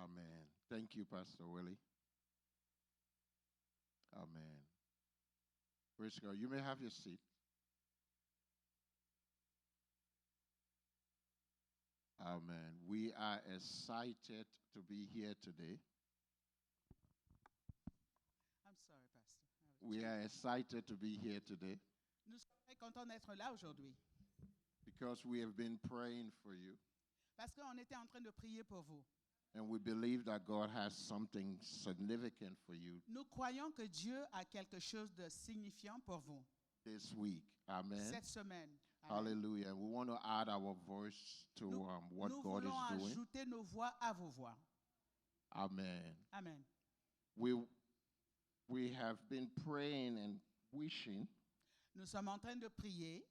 Amen. Thank you, Pastor Willie. Amen. Praise God. You may have your seat. Amen. We are excited to be here today. I'm sorry, Pastor. We are excited to be here today Nous sommes très contents d'être là aujourd'hui because we have been praying for you, parce qu'on était en train de prier pour vous. and we believe that God has something significant for you Nous croyons que Dieu a quelque chose de signifiant pour vous this week. Amen. cette semaine. Amen. Hallelujah. We want to add our voice to what Nous God voulons is doing. ajouter nos voix à vos voix. Amen. Amen. We have been praying and wishing Nous sommes en train de prier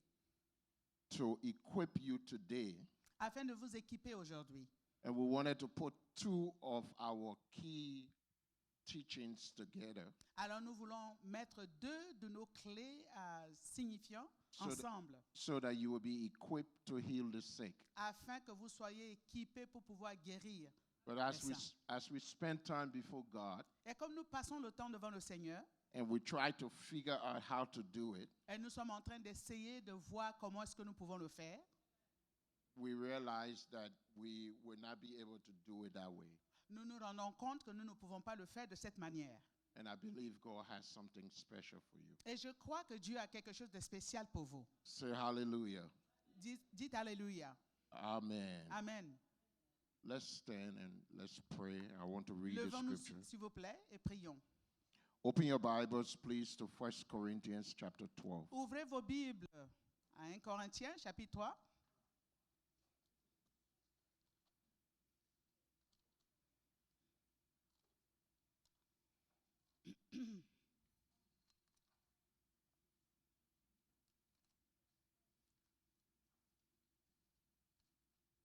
to equip you today, afin de vous équiper aujourd'hui. and we wanted to put two of our key teachings together Alors nous voulons mettre deux de nos clés signifiants ensemble so that you will be equipped to heal the sick. afin que vous soyez équipés pour pouvoir guérir. But as we spend time before God Et comme nous passons le temps devant le Seigneur, and we try to figure out how to do it, et nous sommes en train d'essayer de voir comment est-ce que nous pouvons le faire, we realize that we will not be able to do it that way. nous nous rendons compte que nous ne pouvons pas le faire de cette manière. And I believe God has something special for you. Et je crois que Dieu a quelque chose de spécial pour vous. Say hallelujah. Dites Alléluia. Amen. Amen. Let's stand and let's pray. I want to read the Levons-nous, scripture. s'il vous plaît, et prions. Open your Bibles, please, to 1 Corinthians chapter 12. Ouvrez vos Bibles à 1 Corinthiens, chapitre 3.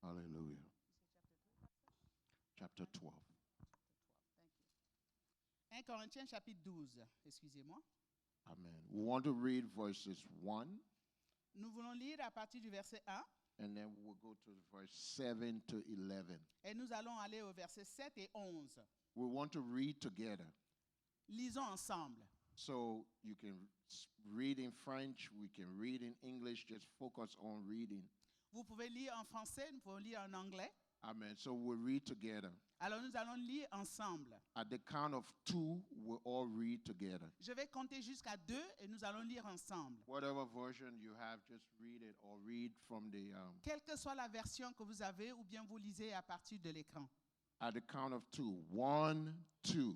Hallelujah. Chapter 12. 1 Corinthiens, chapitre 12, excusez-moi. Amen. We want to read verses 1, Nous voulons lire à partir du verset 1 and then we'll go to verse 7 to 11. et nous allons aller au verset 7 et 11. We want to read together. Lisons ensemble. So you can read in French, we can read in English, just focus on reading. Vous pouvez lire en français, nous pouvons lire en anglais. Amen. So we'll read together. Alors nous allons lire ensemble. At the count of 2, we'll all read together. Je vais compter jusqu'à 2 et nous allons lire ensemble. Whatever version you have, just read it or read from the... Quelle que soit la version que vous avez ou bien vous lisez à partir de l'écran. At the count of 2. 1, 2.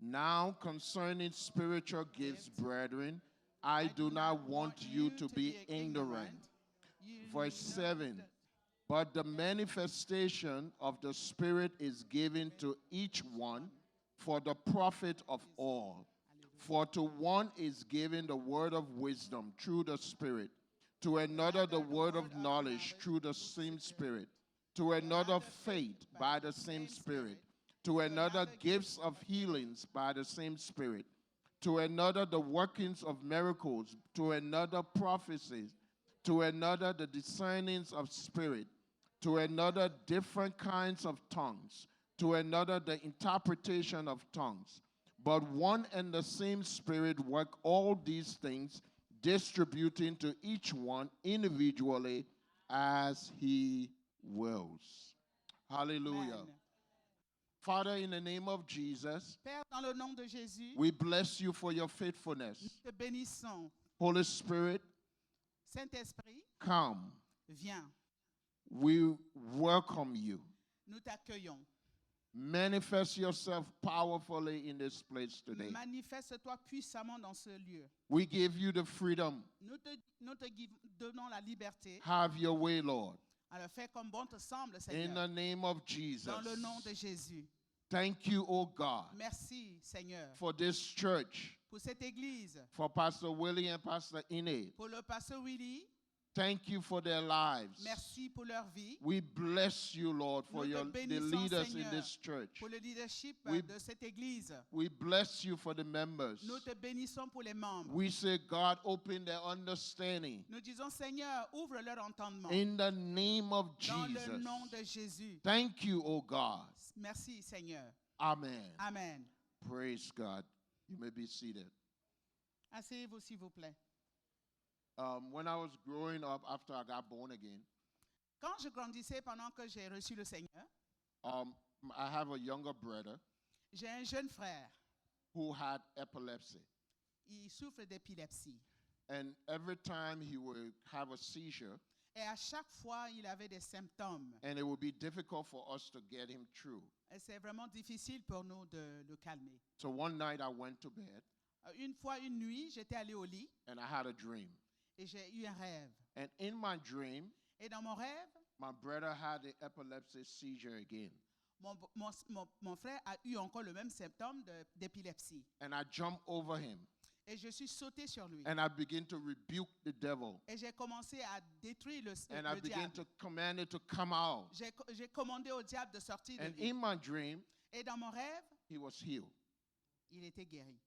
Now concerning spiritual gifts, brethren, I do not want you to be ignorant. Verse 7. But the manifestation of the Spirit is given to each one for the profit of all. For to one is given the word of wisdom through the Spirit, to another the word of knowledge through the same Spirit, to another faith by the same Spirit, to another gifts of healings by the same Spirit, to another the workings of miracles, to another prophecies, to another the discernings of spirit, to another different kinds of tongues, to another the interpretation of tongues. But one and the same Spirit work all these things, distributing to each one individually as he wills. Hallelujah. Amen. Father, in the name of Jesus, Père, dans le nom de Jésus, we bless you for your faithfulness. nous te bénissons. Holy Spirit, Saint-Esprit, come. viens. We welcome you. Nous t'accueillons. Manifest yourself powerfully in this place today. Manifeste-toi puissamment dans ce lieu. We give you the freedom. Nous te donnons la liberté. Have your way, Lord. Alors fais comme bon te semble, In Seigneur. the name of Jesus. Dans le nom de Jésus. Thank you, oh God, Merci, Seigneur, for this church, pour cette église, for Pastor Willie and Pastor Ine. pour le pasteur Willy. Thank you for their lives. Merci pour leur vie. We bless you, Lord, for Nous te the bénissons, leaders in Seigneur, this church. pour le leadership We- de cette église. We bless you for the members. Nous te bénissons pour les membres. We say, God, open their understanding. Nous disons, Seigneur, ouvre leur entendement. In the name of Dans le Jesus. nom de Jésus. Thank you, oh God. Merci, Seigneur. Amen. Amen. Praise God. You may be seated. Asseyez-vous, s'il vous plaît. When I was growing up after I got born again, Quand je grandissais pendant que j'ai reçu le Seigneur, I have a younger brother j'ai un jeune frère. who had epilepsy. Il souffre d'épilepsie. And every time he would have a seizure, Et à chaque fois, il avait des symptômes. and it would be difficult for us to get him through. Et c'est vraiment difficile pour nous de le calmer. So one night I went to bed Une fois, une nuit, j'étais allé au lit and I had a dream. et j'ai eu un rêve. And in my dream, Et dans mon rêve, my brother had the epilepsy seizure again. mon frère a eu encore le même symptôme d'épilepsie. And I jumped over him Et je suis sauté sur lui. and I began to rebuke the devil. Et j'ai commencé à détruire And I le began diable. to command it to come out. J'ai commandé au diable de sortir de And lui. in my dream, Et dans mon rêve, he was healed. il était guéri.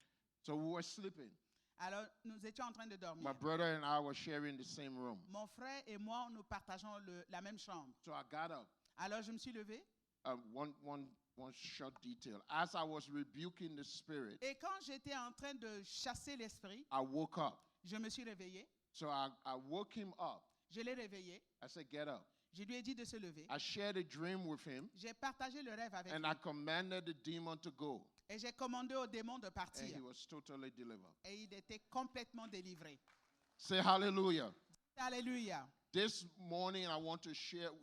So we were sleeping. Alors, nous étions en train de dormir. My brother and I were sharing the same room. Mon frère et moi, nous partageons la même chambre. So I got up. Alors, je me suis levé. One short detail. As I was rebuking the spirit, Et quand j'étais en train de chasser l'esprit, I woke up. je me suis réveillé. So I woke him up. Je l'ai réveillé. I said, get up. Je lui ai dit de se lever. I shared a dream with him, J'ai partagé le rêve avec and lui. I commanded the demon to go. Et j'ai commandé au démon de And partir. he was totally delivered. Et il était complètement délivré. Say hallelujah. Alléluia. This morning,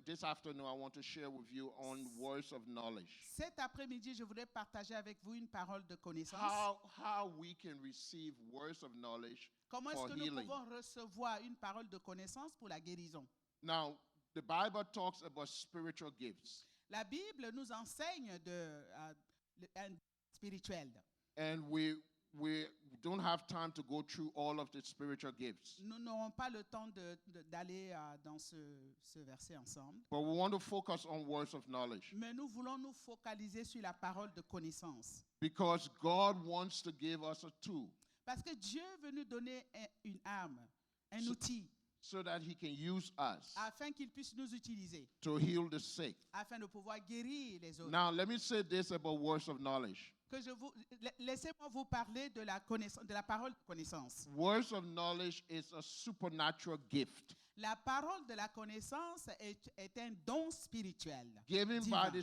this afternoon, I want to share with you on words of knowledge. Cet après-midi, je voudrais partager avec vous une parole de connaissance. How we can receive words of knowledge Comment est-ce for que nous healing. pouvons recevoir une parole de connaissance pour la guérison? Now, the Bible talks about spiritual gifts. La Bible nous enseigne un spirituel. And we don't have time to go through all of the spiritual gifts. Nous n'aurons pas le temps d'aller dans ce verset ensemble. But we want to focus on words of knowledge. Mais nous voulons nous focaliser sur la parole de connaissance. Because God wants to give us a tool Parce que Dieu veut nous donner une arme, un outil, so that he can use us afin qu'il puisse nous utiliser, to heal the sick. afin de pouvoir guérir les autres. Now, let me say this about words of knowledge. Laissez-moi vous parler de la connaissance, de la parole de connaissance. Words of knowledge is a supernatural gift La parole de la connaissance est un don spirituel given divin, by the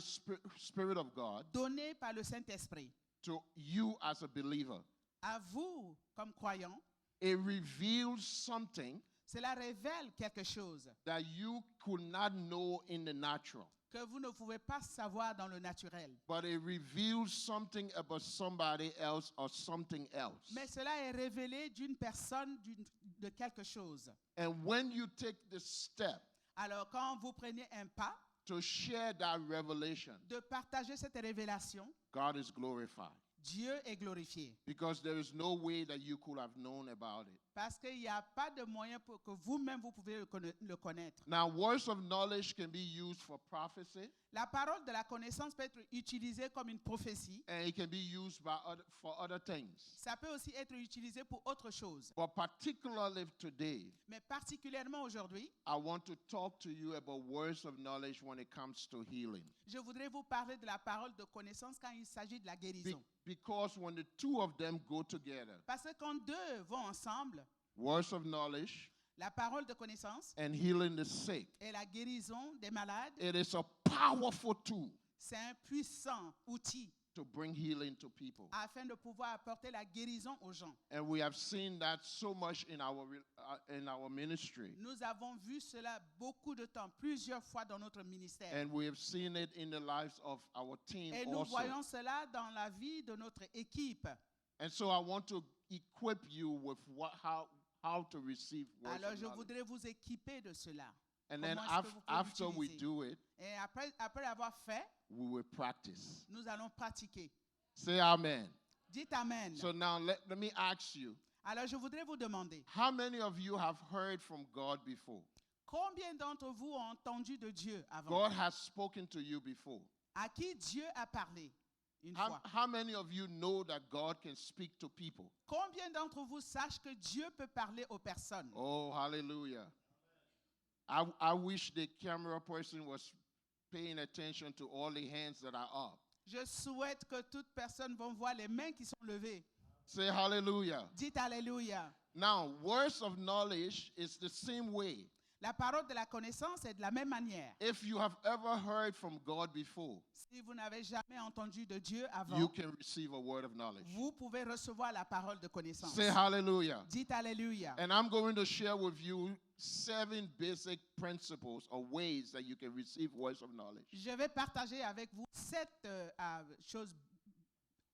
Spirit of God donné par le Saint-Esprit to you as a believer. à vous comme croyants. It reveals something Cela révèle quelque chose that you could not know in the natural, que vous ne pouvez pas savoir dans le naturel. but it reveals something about somebody else or something else. Mais cela est révélé d'une personne, de quelque chose. And when you take the step Alors quand vous prenez un pas to share that revelation, de partager cette révélation, God is glorified Dieu est glorifié. because there is no way that you could have known about it. Parce qu'il n'y a pas de moyen pour que vous-même vous pouvez le connaître. Now, words of knowledge can be used for prophecy, La parole de la connaissance peut être utilisée comme une prophétie. and it can be used for other things. Ça peut aussi être utilisé pour autre chose. But particularly today, Mais particulièrement aujourd'hui, I want to talk to you about words of knowledge when it comes to healing. je voudrais vous parler de la parole de connaissance quand il s'agit de la guérison. Because when the two of them go together, Parce que quand deux vont ensemble, words of knowledge la parole de connaissance and healing the sick, et la guérison des malades, it is a powerful tool c'est un puissant outil to bring healing to people. afin de pouvoir apporter la guérison aux gens. And we have seen that so much in our ministry. Nous avons vu cela beaucoup de temps, plusieurs fois dans notre ministère. And we have seen it in the lives of our team Et nous also. voyons cela dans la vie de notre équipe. And so I want to equip you with how to receive words Alors of je knowledge. voudrais vous équiper de cela. And then Comment est-ce que vous pouvez after we l'utiliser? do it, Et après l'avoir fait, we will practice. nous allons pratiquer. Say amen. Dites Amen. So now let me ask you, Alors je voudrais vous demander, how many of you have heard from God before? Combien d'entre vous ont entendu de Dieu avant? God has spoken to you before. À qui Dieu a parlé une How, fois? how many of you know that God can speak to people? Combien d'entre vous sachent que Dieu peut parler aux personnes? Oh, hallelujah. I wish the camera person was paying attention to all the hands that are up. Je souhaite que toutes personnes vont voir les mains qui sont levées. Say hallelujah. Dites Alléluia. Now, words of knowledge is the same way. La parole de la connaissance est de la même manière. If you have ever heard from God before, Si vous n'avez jamais entendu de Dieu you avant, can receive a word of knowledge. vous pouvez recevoir la parole de connaissance. Say hallelujah. Dites Alléluia. And I'm going to share with you 7 basic principles or ways that you can receive words of knowledge. Je vais partager avec vous 7 choses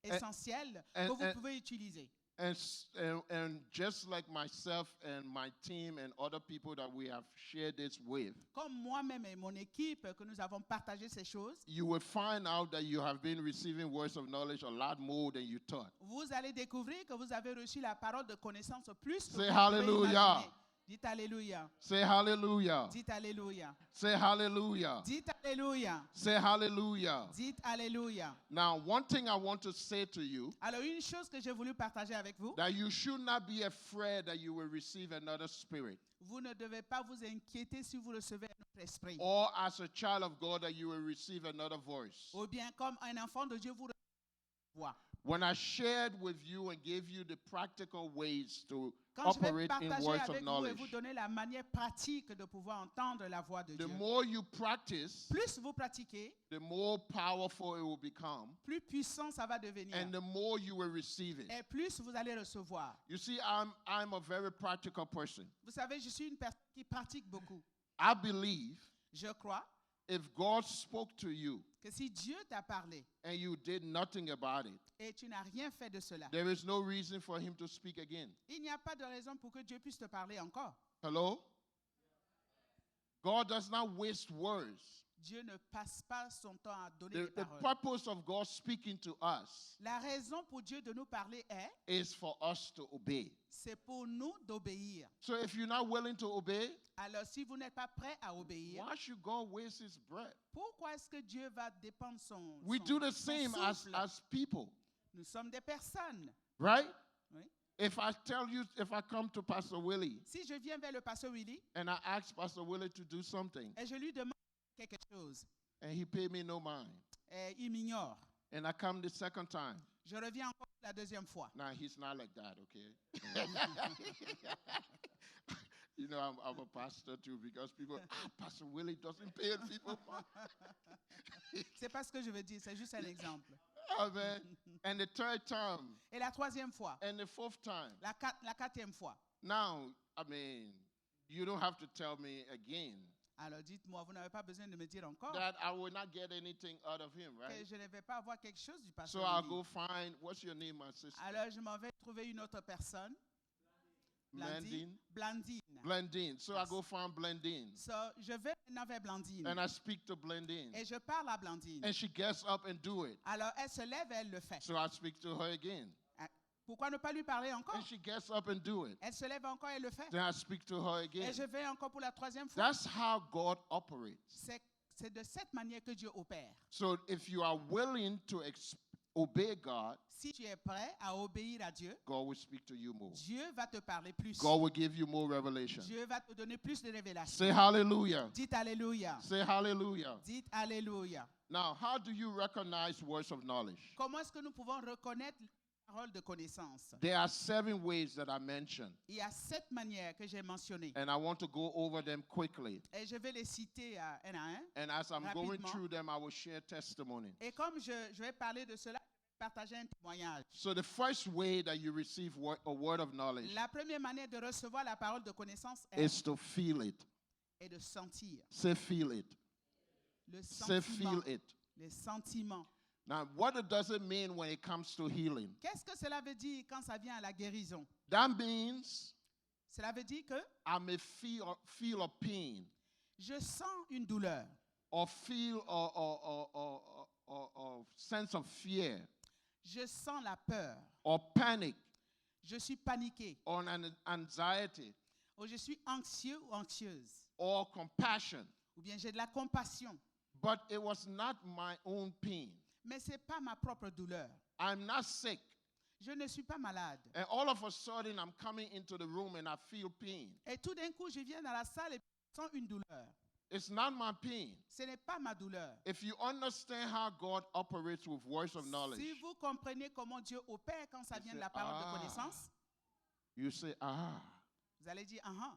essentielles and- que vous and- pouvez utiliser. And just like myself and my team and other people that we have shared this with, Comme moi-même et mon équipe que nous avons partagé ces choses, you will find out that you have been receiving words of knowledge a lot more than you thought. vous allez découvrir que vous avez reçu la parole de connaissance plus que Say vous pouvez hallelujah. imaginer. Dites Alléluia. Say hallelujah. Dites Alléluia. Say hallelujah. Dites Alléluia. Say hallelujah. Dites Alléluia. Now, one thing I want to say to you, Alors, une chose que j'ai voulu partager avec vous, that you should not be afraid that you will receive another spirit, vous ne devez pas vous inquiéter si vous recevez un autre esprit. or as a child of God that you will receive another voice. Ou bien comme un enfant de Dieu, vous recevez une voix. When I shared with you and gave you the practical ways to Quand je vais operate in partager words of avec vous et knowledge, vous donner la manière pratique de pouvoir entendre la voix de the Dieu, more you practice, plus vous pratiquez, the more powerful it will become, plus puissant ça va devenir. and the more you will receive it. Et plus vous allez recevoir. You see, I'm a very practical person. Vous savez, je suis une personne qui pratique beaucoup. I believe Je crois if God spoke to you que si Dieu t'a parlé and you did nothing about it, et tu n'as rien fait de cela, there is no reason for him to speak again. il n'y a pas de raison pour que Dieu puisse te parler encore. Hello? God does not waste words. Dieu ne passe pas son temps à donner The, des the paroles. purpose of God speaking to us La raison pour Dieu de nous parler est, is for us to obey. c'est pour nous d'obéir. So if you're not willing to obey, Alors si vous n'êtes pas prêt à obéir, why should God waste his breath? pourquoi est-ce que Dieu va dépendre son, We son- do the son same souffle? as people, Nous sommes des personnes. right? Oui. If I tell you, if I come to Pastor Willie Si je viens vers le pasteur Willy and I ask Pastor Willie to do something et je lui demande quelque chose, and he pay me no mind, et il m'ignore, and I come the second time, je reviens encore la deuxième fois. now he's not like that, okay? You know, I'm a pastor too because people, Pastor Willie doesn't pay people. C'est pas ce que je veux dire, c'est juste un exemple. Amen. And the third time, Et la troisième fois, and the fourth time. la quatrième fois. Now, I mean, you don't have to tell me again Alors dites-moi, vous n'avez pas besoin de me dire encore that I will not get anything out of him, que right? je ne vais pas avoir quelque chose du So pasteur I'll Willy. go find, what's your name, my sister? Alors je m'en vais trouver une autre personne. Blandine. Blandine. Blandine. So I go find Blandine. So, je vais maintenant vers Blandine. And I speak to Blandine. Et je parle à Blandine. And she gets up and do it. Alors elle se lève et elle le fait. So I speak to her again. Pourquoi ne pas lui parler encore? And she gets up and do it. Elle se lève encore et le fait. Then I speak to her again. Et je vais encore pour la troisième fois. That's how God operates. C'est de cette manière que Dieu opère. So if you are willing to obey God, Si tu es prêt à obéir à Dieu, God will speak to you more. Dieu va te parler plus. God will give you more revelation. Dieu va te donner plus de révélations. Say hallelujah. Dites Alléluia. Say hallelujah. Dites Alléluia. Now, how do you recognize words of knowledge? Comment est-ce que nous pouvons reconnaître les paroles de connaissance? There are 7 ways that I mentioned, Il y a 7 manières que j'ai mentionnées. and I want to go over them quickly. Et je vais les citer un à un. And as I'm going Rapidement. through them, I will share testimony. Et comme je vais parler de cela, je vais partager un témoignage. So the first way that you receive a word of knowledge La première manière de recevoir la parole de connaissance is to feel it. est de sentir. Say feel it. Le Say sentiment. feel it. Les sentiments. Now, what does it mean when it comes to healing? Qu'est-ce que cela veut dire quand ça vient à la guérison? That means Cela veut dire que I may feel a pain je sens une douleur. or feel a sense of fear Je sens la peur. or panic Je suis paniqué. or an anxiety ou je suis anxieux ou anxieuse, or compassion. ou bien j'ai de la compassion, But it was not my own pain. mais ce n'est pas ma propre douleur. I'm not sick. Je ne suis pas malade. And all of a sudden, I'm coming into the room and I feel pain. Et tout d'un coup, je viens dans la salle et je sens une douleur. It's not my pain. Ce n'est pas ma douleur. If you understand how God operates with words of knowledge, Si vous comprenez comment Dieu opère quand ça vient de la parole de connaissance, you say, vous allez dire, ah,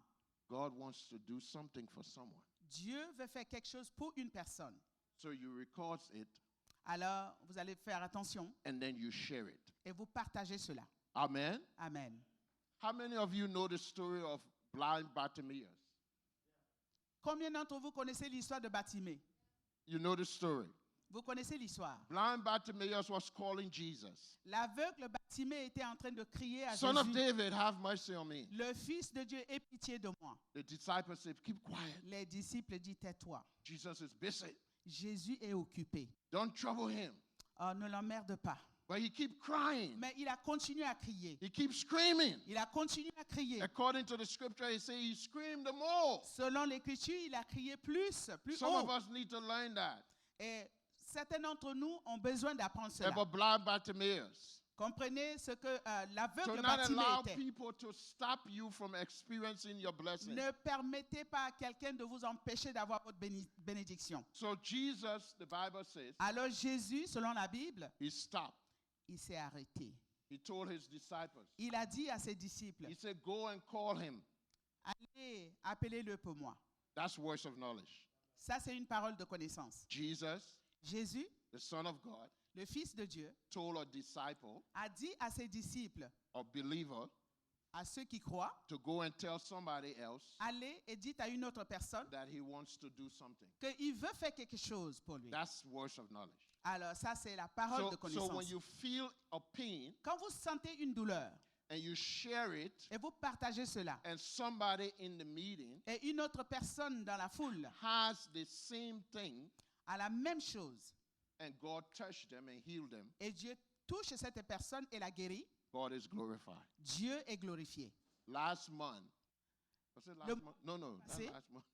God wants to do something for someone. Dieu veut faire quelque chose pour une personne. So you record it Alors, vous allez faire attention and then you share it. et vous partagez cela. Amen. Amen. How many of you know the story of blind Bartimaeus? Combien d'entre vous connaissez l'histoire de Bartimée? You know the story. Vous connaissez l'histoire. Blind Bartimaeus was calling Jesus. L'aveugle Bartimée était en train de crier à Son of Jésus, David, have mercy on me. le Fils de Dieu, aie pitié de moi. The disciples said, keep quiet. Les disciples disent, tais-toi. Jesus is busy. Jésus est occupé. Don't trouble him. Oh, ne l'emmerde pas. But he keep crying. Mais il a continué à crier. He keeps screaming. Il a continué à crier. According to the scripture, he said he screamed the more. Selon l'Écriture, il a crié plus Some of haut. us need to learn that. Et certains d'entre nous ont besoin d'apprendre cela. About blind Bartimaeus. Comprenez ce que To l'aveugle not Bartimée allow était. people to stop you from experiencing your blessing. Ne permettez pas à quelqu'un de vous empêcher d'avoir votre bénédiction. So Jesus, the Bible says, Alors Jésus, selon la Bible, he stopped. il s'est arrêté. He told his disciples, Il a dit à ses disciples, he said, go and call him. allez, appelez-le pour moi. That's words of knowledge. Ça, c'est une parole de connaissance. Jesus, Jésus, the Son of God, le Fils de Dieu, told a disciple a dit à ses disciples, or believer à ceux qui croient, to go and tell somebody else allez et dites à une autre personne that he wants to do something. qu'il veut faire quelque chose pour lui. That's words of knowledge. Alors ça, c'est la parole de So connaissance. when you feel a pain Quand vous sentez une douleur and you share it, et vous partagez cela, and somebody in the meeting et une autre personne dans la foule has the same thing, a la même chose, and God touched them and healed them, et Dieu touche cette personne et la guérit, God is glorified. Dieu est glorifié. Last month, was it last Le- month? No, not passé? last month.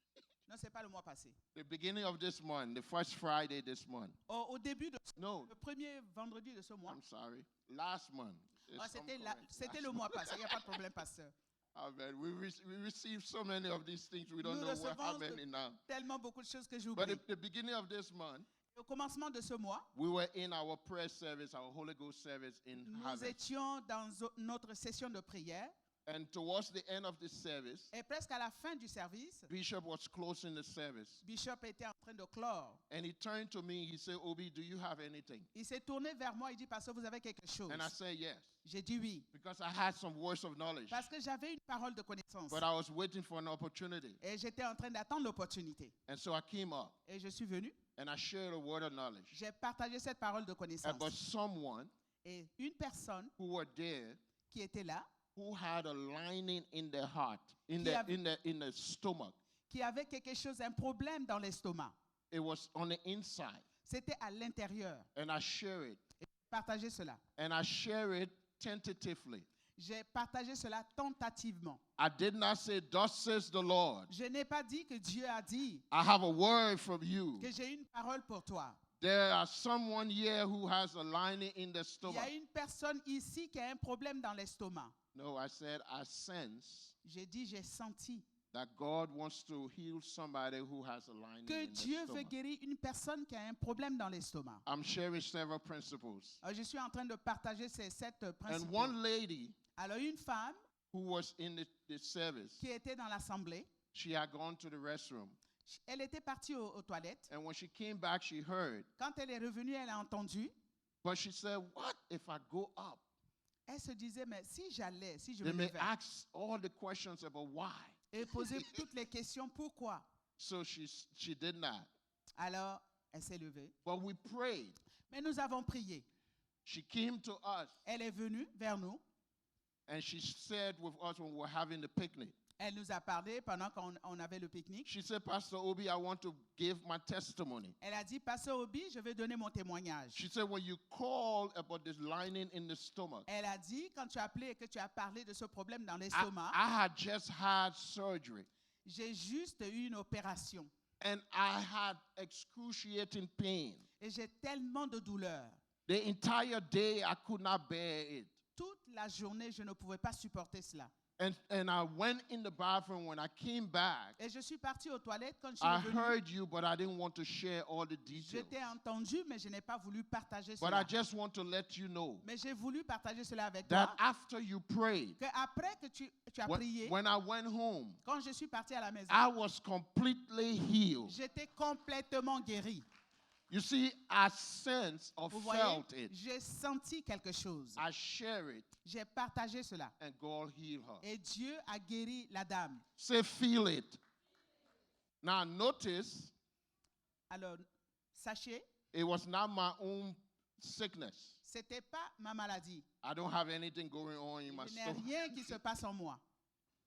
Non, ce n'est pas le mois passé. The beginning of this month, the first Friday this month. Au début, No, le premier vendredi de ce mois, I'm sorry. Last month. There's oh, some c'était correct- le last mois month. passé, il n'y a pas de problème, pasteur. Amen. We receive so many of these things, we don't Nous know what recevons happened now. tellement beaucoup de choses que But j'oublie. at the beginning of this month, Au commencement de ce mois, we were in our prayer service, our Holy Ghost service in nous Harvest. étions dans notre session de prière And towards the end of the service, et presque à la fin du service, Bishop was closing the service. Bishop était en train de clore. And he turned to me, he said, Obi, do you have anything? Il s'est tourné vers moi et dit, pasteur, vous avez quelque chose? And I said, yes, J'ai dit oui, because I had some words of knowledge. parce que j'avais une parole de connaissance. But I was waiting for an opportunity. Et j'étais en train d'attendre l'opportunité. And so I came up Et je suis venu, and I shared a word of knowledge j'ai partagé cette parole de connaissance. about someone Et une personne who were there qui était là, who had a lining in their heart, in the stomach. qui avait quelque chose, un problème dans l'estomac. It was on the inside. C'était à l'intérieur. And I share it. Et j'ai partagé cela. And I share it tentatively. J'ai partagé cela tentativement. I did not say, thus says the Lord. Je n'ai pas dit que Dieu a dit I have a word from you. que j'ai une parole pour toi. There are someone here who has a lining in the Il y stomach. a une personne ici qui a un problème dans l'estomac. No, I said, I sense J'ai dit, j'ai senti that God wants to heal somebody who has a lining que in the Dieu veut stomach. guérir une personne qui a un problème dans l'estomac. I'm sharing several principles. Alors, je suis en train de partager ces 7 And principes. one lady Alors, une femme who was in the service, qui était dans l'assemblée, she had gone to the restroom. elle était partie aux toilettes. And when she came back, she heard. Quand elle est revenue, elle a entendu. But she said, what if I go up? Elle se disait, mais si j'allais, si je They me may levais, ask all the questions about why. et poser toutes les questions, pourquoi? So she did not. Alors, elle s'est levée. But we prayed. Mais nous avons prié. She came to us Elle est venue vers nous. and she said with us when we were having the picnic, Elle nous a parlé pendant qu'on avait le pique-nique. She said, Pastor Obi, I want to give my testimony. Elle a dit, Pasteur Obi, je vais donner mon témoignage. She said, when you called about this lining in the stomach, Elle a dit, quand tu as appelé et que tu as parlé de ce problème dans l'estomac, I had just had surgery j'ai juste eu une opération and I had excruciating pain. et j'ai tellement de douleur. The entire day I could not bear it. Toute la journée, je ne pouvais pas supporter cela. And I went in the bathroom. When I came back, Et je suis partie aux toilettes quand je suis I revenue. heard you, but I didn't want to share all the Je details. t'ai entendu, mais je n'ai pas voulu partager But I cela. just want to let you know Mais j'ai voulu partager cela avec that toi. after you prayed, Que après que tu as prié, when I went home, quand je suis partie à la maison, I was completely healed. j'étais complètement guérie. You see, I sensed or Vous voyez, felt it. j'ai senti quelque chose. I share it, J'ai partagé cela. and God healed her. Et Dieu a guéri la dame. Say, feel it. Now, notice Alors, sachez, it was not my own sickness. c'était pas ma maladie. I don't have anything going on in my Il n'y a stomach. rien qui se passe en moi.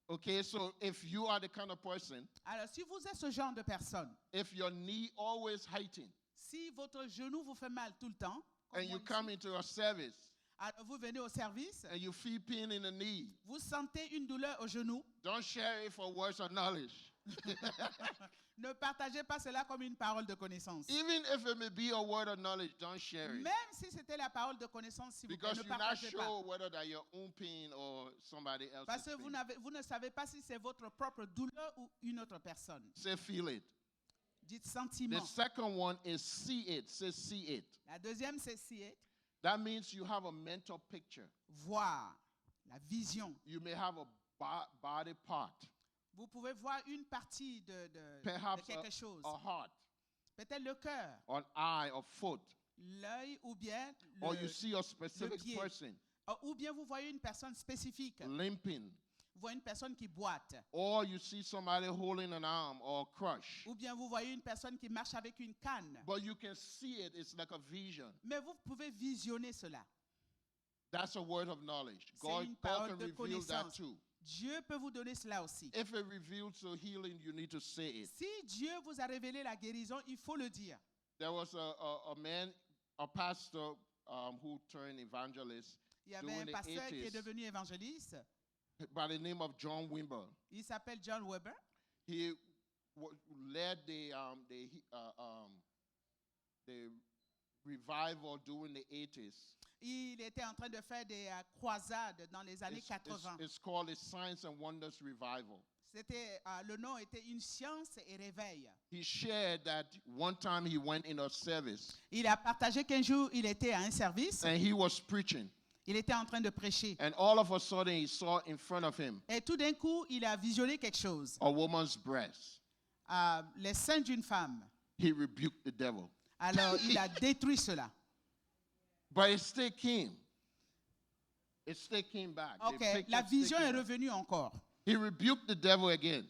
Okay, so if you are the kind of person, Alors, si vous êtes ce genre de personne, if your knee always hurting, si votre genou vous fait mal tout le temps, comme and moi you ici, come into a service, alors vous venez au service, and you feel pain in the knee, vous sentez une douleur au genou, don't share it for words of knowledge. ne partagez pas cela comme une parole de connaissance. Even if it may be a word of knowledge, don't share it. Même si c'était la parole de connaissance, si vous Because ne you're not partagez pas. sure whether that your own pain or somebody else's Parce que pain. vous ne savez pas si c'est votre propre douleur ou une autre personne. Say feel it. Dites The sentiment. second one is see it. Say see it. La deuxième, c'est see it, That means you have a mental picture. voir, la vision. You may have a body part, Vous pouvez voir une partie de perhaps quelque chose. a heart, Peut-être le cœur, an eye, or foot, l'œil ou bien or you le, see a specific pied. person ou bien vous voyez une personne spécifique. limping, Vous voyez une personne qui boite. or you see somebody holding an arm or crush. Ou bien vous voyez une personne qui marche avec une canne. But you can see it. It's like a vision. Mais vous pouvez visionner cela. That's a word of knowledge. C'est God une parole can de reveal that connaissance. too. Dieu peut vous donner cela aussi. If it reveals the healing, you need to say it. Si Dieu vous a révélé la guérison, il faut le dire. There was a man, a pastor who turned evangelist Il y avait during un the pasteur qui est 80s devenu évangéliste. by the name of John Wimber. Il s'appelle John Weber. He led the revival during the 80s. Il était en train de faire des croisades dans les années 80. It's called the Signs and Wonders Revival. C'était, le nom était Une science et réveil. He shared that one time he went in a service Il a partagé qu'un jour, il était à un service. and he was preaching. Il était en train de prêcher. And all of a sudden he saw in front of him Et tout d'un coup, il a visionné quelque chose. a woman's breast. Les seins d'une femme. He rebuked the devil. Alors, il a détruit cela. But it still came. It still came back. The OK, picture la still vision came est back. revenue encore. He rebuked the devil again.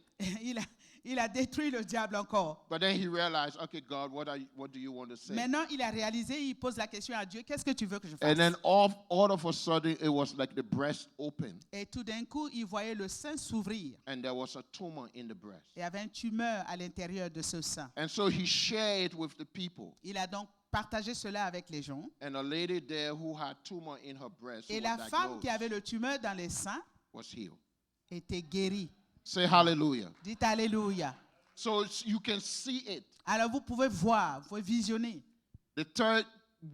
Il a détruit le diable encore. But then he realized, okay, God, what do you want to say? Maintenant, il a réalisé, il pose la question à Dieu, qu'est-ce que tu veux que je fasse? And then all of a sudden, it was like the breast opened Et tout d'un coup, il voyait le sein s'ouvrir. and there was a tumor in the breast. Il y avait une tumeur à l'intérieur de ce sein. And so he shared it with the people. Il a donc partagé cela avec les gens. And a lady there who had tumor in her breast who Et was la femme qui diagnosed avait le tumeur dans les seins was healed. était guérie. Say hallelujah. Dites Alléluia. So you can see it. Alors vous pouvez voir, vous pouvez visionner. The third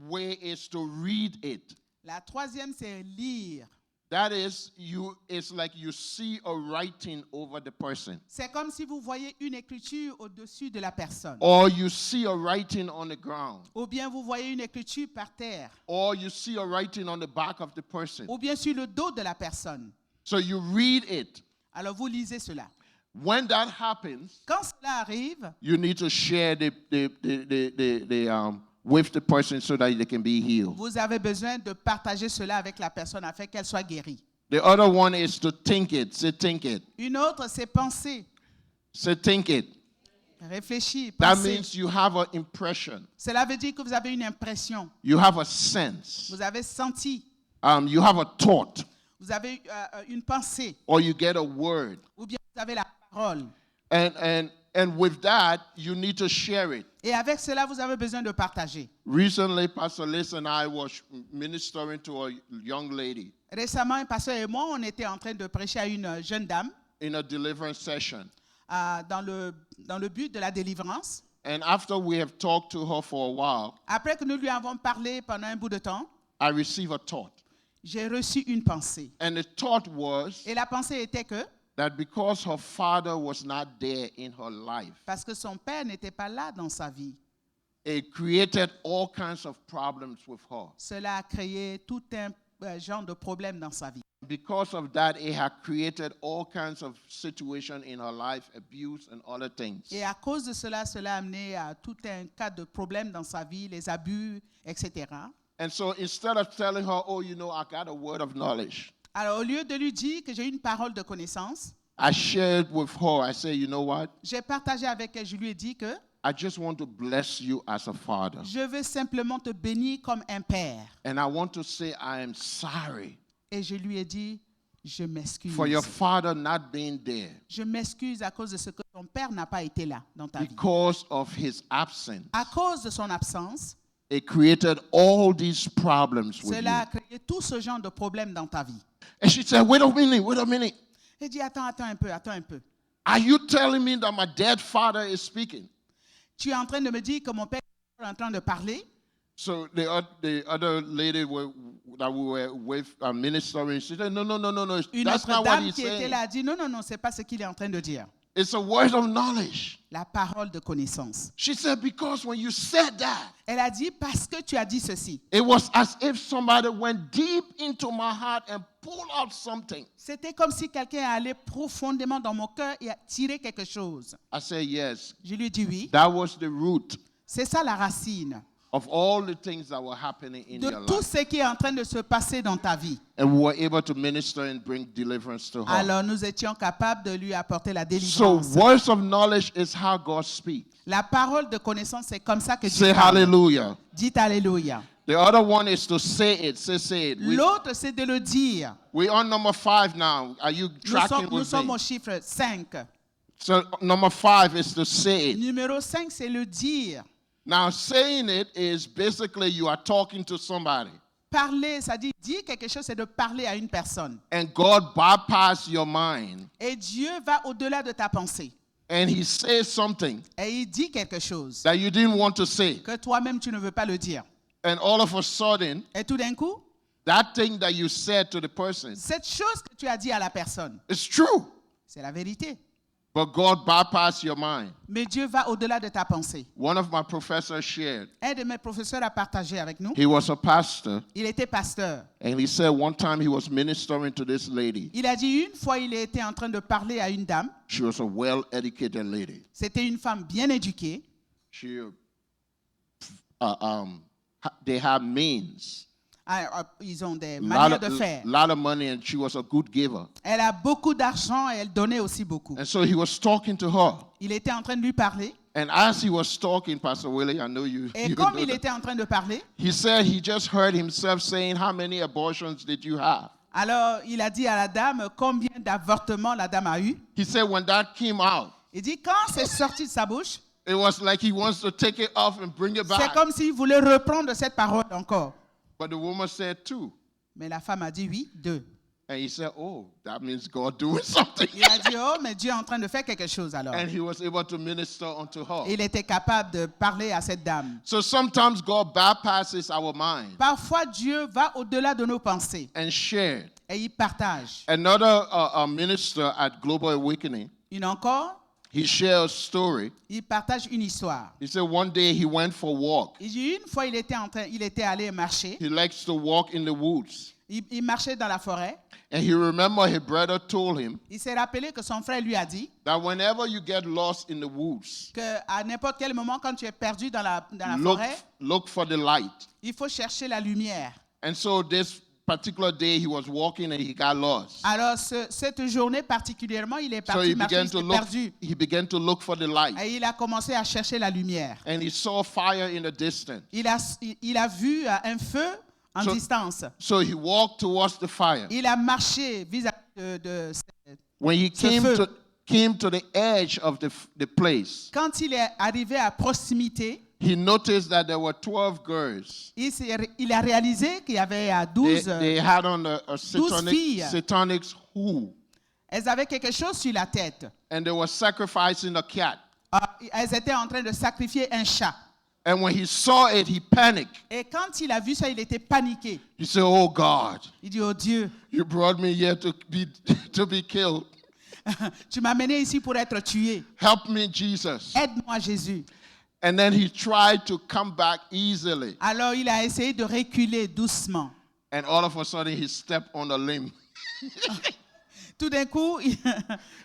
way is to read it. La troisième, c'est lire. That is, it's like you see a writing over the person. C'est comme si vous voyez une écriture au-dessus de la personne. Or you see a writing on the ground. Ou bien vous voyez une écriture par terre. Or you see a writing on the back of the person. Ou bien sur le dos de la personne. So you read it. Alors vous lisez cela. When that happens, Quand cela arrive, you need to share with the person so that they can be healed. vous avez besoin de partager cela avec la personne afin qu'elle soit guérie. The other one is to think it. Say think it. Une autre, c'est penser. Say think it. Réfléchir, That penser. means you have an impression. Cela veut dire que vous avez une impression. You have a sense. Vous avez senti. You have a thought. Vous avez une pensée. Or you get a word. Ou bien vous avez la parole. And with that, you need to share it. Et avec cela, vous avez besoin de partager. Recently, Pastor Liz and I was ministering to a young lady Récemment, un pasteur et moi, on était en train de prêcher à une jeune dame in a deliverance session. dans le but de la délivrance. And after we have talked to her for a while, Après que nous lui avons parlé pendant un bout de temps, I received a thought. j'ai reçu une pensée. And the thought was Et la pensée était que, that because her father was not there in her life, parce que son père n'était pas là dans sa vie, it created all kinds of problems with her. cela a créé tout un genre de problème dans sa vie. Because of that, it had created all kinds of situations in her life, abuse and other things. Et à cause de cela, cela a amené à tout un cas de problèmes dans sa vie, les abus, etc. And so instead of telling her, oh, you know, I got a word of knowledge, Alors, au lieu de lui dire que j'ai une parole de connaissance, I shared with her, I said, you know what? j'ai partagé avec elle, je lui ai dit que I just want to bless you as a father. je veux simplement te bénir comme un père. And I want to say I am sorry Et je lui ai dit, je m'excuse. for your father not being there Je m'excuse à cause de ce que ton père n'a pas été là dans ta vie. because of his absence. À cause de son absence, It created all these problems with cela a you. créé tout ce genre de problèmes dans ta vie. And she said, wait a minute. Il dit, attends un peu. Are you telling me that my dead father is speaking? Tu es en train de me dire que mon père est en train de parler? So the other lady that we were with ministering, she said, no, Une that's autre not what dame he's qui était saying. là a dit, non, c'est pas ce qu'il est en train de dire. It's a word of knowledge. La parole de connaissance. She said, because when you said that, Elle a dit, parce que tu as dit ceci. it was as if somebody went deep into my heart and pulled out something. C'était comme si quelqu'un allait profondément dans mon cœur et a tiré quelque chose. I said, yes, Je lui ai dit oui. that was the root C'est ça la racine of all the things that were happening in de your tout life. ce qui est en train de se passer dans ta vie. And we were able to minister and bring deliverance to her. Alors nous étions capables de lui apporter la So délivrance. words of knowledge is how God speaks. La parole de connaissance, c'est comme ça que Dieu Say parle. hallelujah. Dites alléluia. The other one is to say it. Say it. L'autre, c'est de le dire. We're on number 5 now. Are you tracking Nous with sommes me? au chiffre 5. So number 5 is to say it. Numéro 5, c'est le dire. Now saying it is basically you are talking to somebody. Parler, ça dit dire quelque chose, c'est de parler à une personne. And God bypass your mind. Et Dieu va au-delà de ta pensée. And he says something Et il dit quelque chose that you didn't want to say. que toi-même, tu ne veux pas le dire. And all of a sudden, Et tout d'un coup, that thing that you said to the person cette chose que tu as dit à la personne, is true. c'est la vérité. But God bypassed your mind. Mais Dieu va au-delà de ta pensée. One of my professors shared. Un de mes professeurs a partagé avec nous. He was a pastor. Il était pasteur. And he said one time he was ministering to this lady. Il a dit une fois, il était en train de parler à une dame. She was a well-educated lady. C'était une femme bien éduquée. She, they have means. Ils ont des Lot manières de faire. of money, and she was a good giver. Elle a beaucoup d'argent et elle donnait aussi beaucoup. And so he was talking to her. Il était en train de lui parler. And as he was talking, Pastor Willie, I know you. Et you comme know il that. était en train de parler, He said he just heard himself saying, how many abortions did you have? alors il a dit à la dame combien d'avortements la dame a eu. He said when that came out, Il dit quand c'est sorti de sa bouche, it was like he wants to take it off and bring it c'est back. comme s'il voulait reprendre cette parole encore. But the woman said 2. Mais la femme a dit oui, 2. And he said, oh, that means God doing something. Il a dit oh, mais Dieu est en train de faire quelque chose alors. And he was able to minister unto her. Il était capable de parler à cette dame. So sometimes God bypasses our mind Parfois Dieu va au-delà de nos pensées and share. et il partage. Another minister at Global Awakening, Une encore, he shared a story. il partage une histoire. He said one day he went for a walk. Il dit une fois il était allé marcher. He likes to walk in the woods. Il marchait dans la forêt. And he remembered his brother told him Il s'est rappelé que son frère lui a dit that whenever you get lost in the woods, que à n'importe quel moment quand tu es perdu dans la look, forêt, look for the light. il faut chercher la lumière. And so this particular day he was walking and he got lost. Alors cette journée particulièrement, il est So parti he marcher, began il to s'est look. perdu. He began to look for the light, Et il a commencé à chercher la lumière. and he saw fire in the distance. Il a vu un feu en So- distance. So he walked towards the fire. Il a marché vis-à-vis de When he Ce feu. came to the edge of the place, Quand il est arrivé à proximité, he noticed that there were 12 girls. il a réalisé qu'il y avait 12 They had on a filles. satanic who, elles avaient quelque chose sur la tête. and they were sacrificing a cat. Elles étaient en train de sacrifier un chat. And when he saw it, he panicked. Et quand il a vu ça, il était paniqué. He said, "Oh God, Il dit, oh Dieu, you brought me here to be killed. tu m'as mené ici pour être tué. Help me, Jesus." Aide-moi, Jésus. And then he tried to come back easily. Alors il a essayé de reculer doucement. And all of a sudden, he stepped on a limb. Tout d'un coup,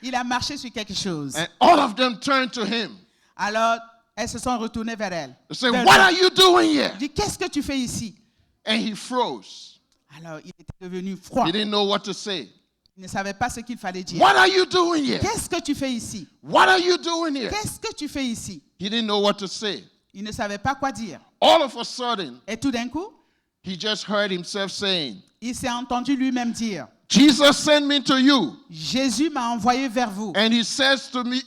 il a marché sur quelque chose. And all of them turned to him. Alors, elles se sont retournées vers elle. They said, "What are you doing here?" Il dit, qu'est-ce que tu fais ici? And he froze. Alors, il était devenu froid. He didn't know what to say. Il ne savait pas ce qu'il fallait dire. "What are you doing here? Qu'est-ce que tu fais ici? What are you doing here?" Qu'est-ce que tu fais ici? He didn't know what to say. Il ne savait pas quoi dire. All of a sudden, Et tout d'un coup, he just heard himself saying, il s'est entendu lui-même dire, "Jesus sent me to you." Jésus m'a envoyé vers vous. And he says to me,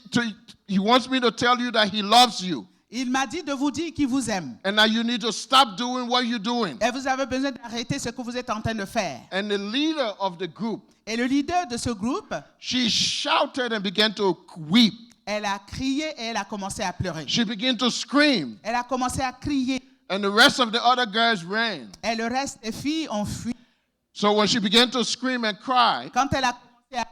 he wants me to tell you that he loves you. Il m'a dit de vous dire qu'il vous aime. And that you need to stop doing what you're doing. Et vous avez besoin d'arrêter ce que vous êtes en train de faire. And the leader of the group, Et le leader de ce groupe, she shouted and began to weep. elle a crié et elle a commencé à pleurer. She began to scream. Elle a commencé à crier. And the rest of the other girls ran. Et le reste des filles ont fui. So when she began to scream and cry, Quand elle a commencé à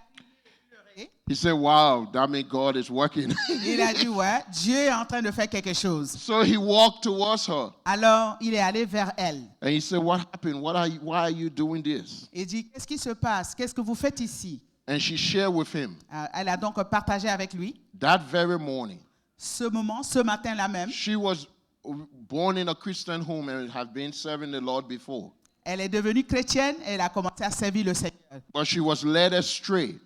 pleurer, he said, "Wow, that means God is working." il a dit, ouais, Dieu est en train de faire quelque chose. So he walked towards her. Alors, il est allé vers elle. And he said, "What happened? Why are you doing this?" Il dit, qu'est-ce qui se passe? Qu'est-ce que vous faites ici? And she shared with him. Elle a donc partagé avec lui. That very morning, Ce matin-là même, she was born in a Christian home and had been serving the Lord before. elle est devenue chrétienne et elle a commencé à servir le Seigneur. But she was led astray.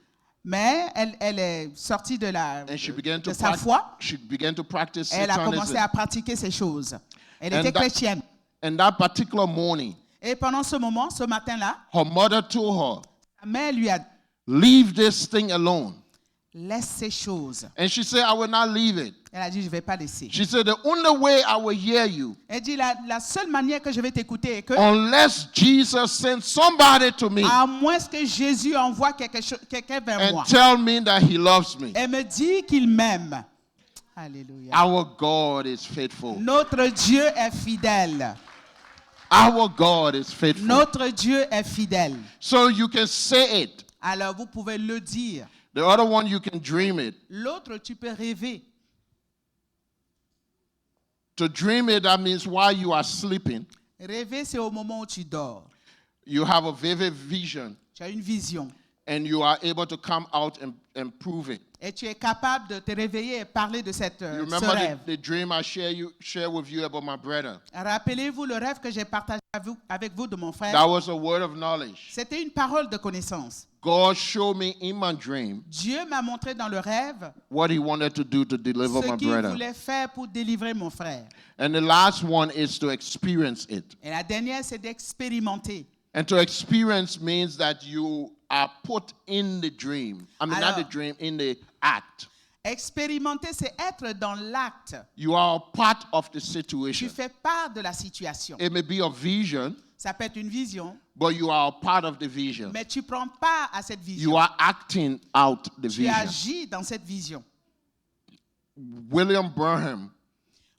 Mais elle est sortie de And she began to sa foi. she began to practice Elle a commencé Satanism. à pratiquer ces choses. Elle And était that- chrétienne. And that particular morning, Et pendant ce matin-là, her mother told her, sa mère lui a dit, "Leave this thing alone." laisse ces choses. And she said, "I will not leave it." Elle a dit, je ne vais pas laisser. She said, "The only way I will hear you, Elle dit, la seule manière que je vais t'écouter est que, unless Jesus sends somebody to me à moins que Jésus envoie quelqu'un vers moi and tell me that he loves me." et me dit qu'il m'aime. Alléluia. Our God is faithful. Notre Dieu est fidèle. Our God is faithful. Notre Dieu est fidèle. So you can say it. Alors vous pouvez le dire. The other one, you can dream it. L'autre, tu peux rêver. To dream it, that means while you are sleeping, Rêver, c'est au moment où tu dors. you have a vivid vision Tu as une vision. and you are able to come out and prove it. Et tu es capable de te réveiller et parler de You ce remember rêve. the dream I share with you about my brother? Rappelez-vous le rêve que j'ai partagé avec vous de mon frère. That was a word of knowledge. C'était une parole de connaissance. God showed me in my dream Dieu m'a montré dans le rêve what he wanted to do to deliver ce my qu'il brother. voulait faire pour délivrer mon frère. And the last one is to experience it. Et la dernière, c'est d'expérimenter. And to experience means that you are put in the dream. I mean, not the Alors- dream, in the act. Expérimenter, c'est être dans l'acte. You are a part of the Tu situation. fais part de la situation. It may be a vision, Ça peut être une vision, but you are a part of the vision. mais tu prends part à cette vision. You are acting out the Tu vision. agis dans cette vision. William Branham,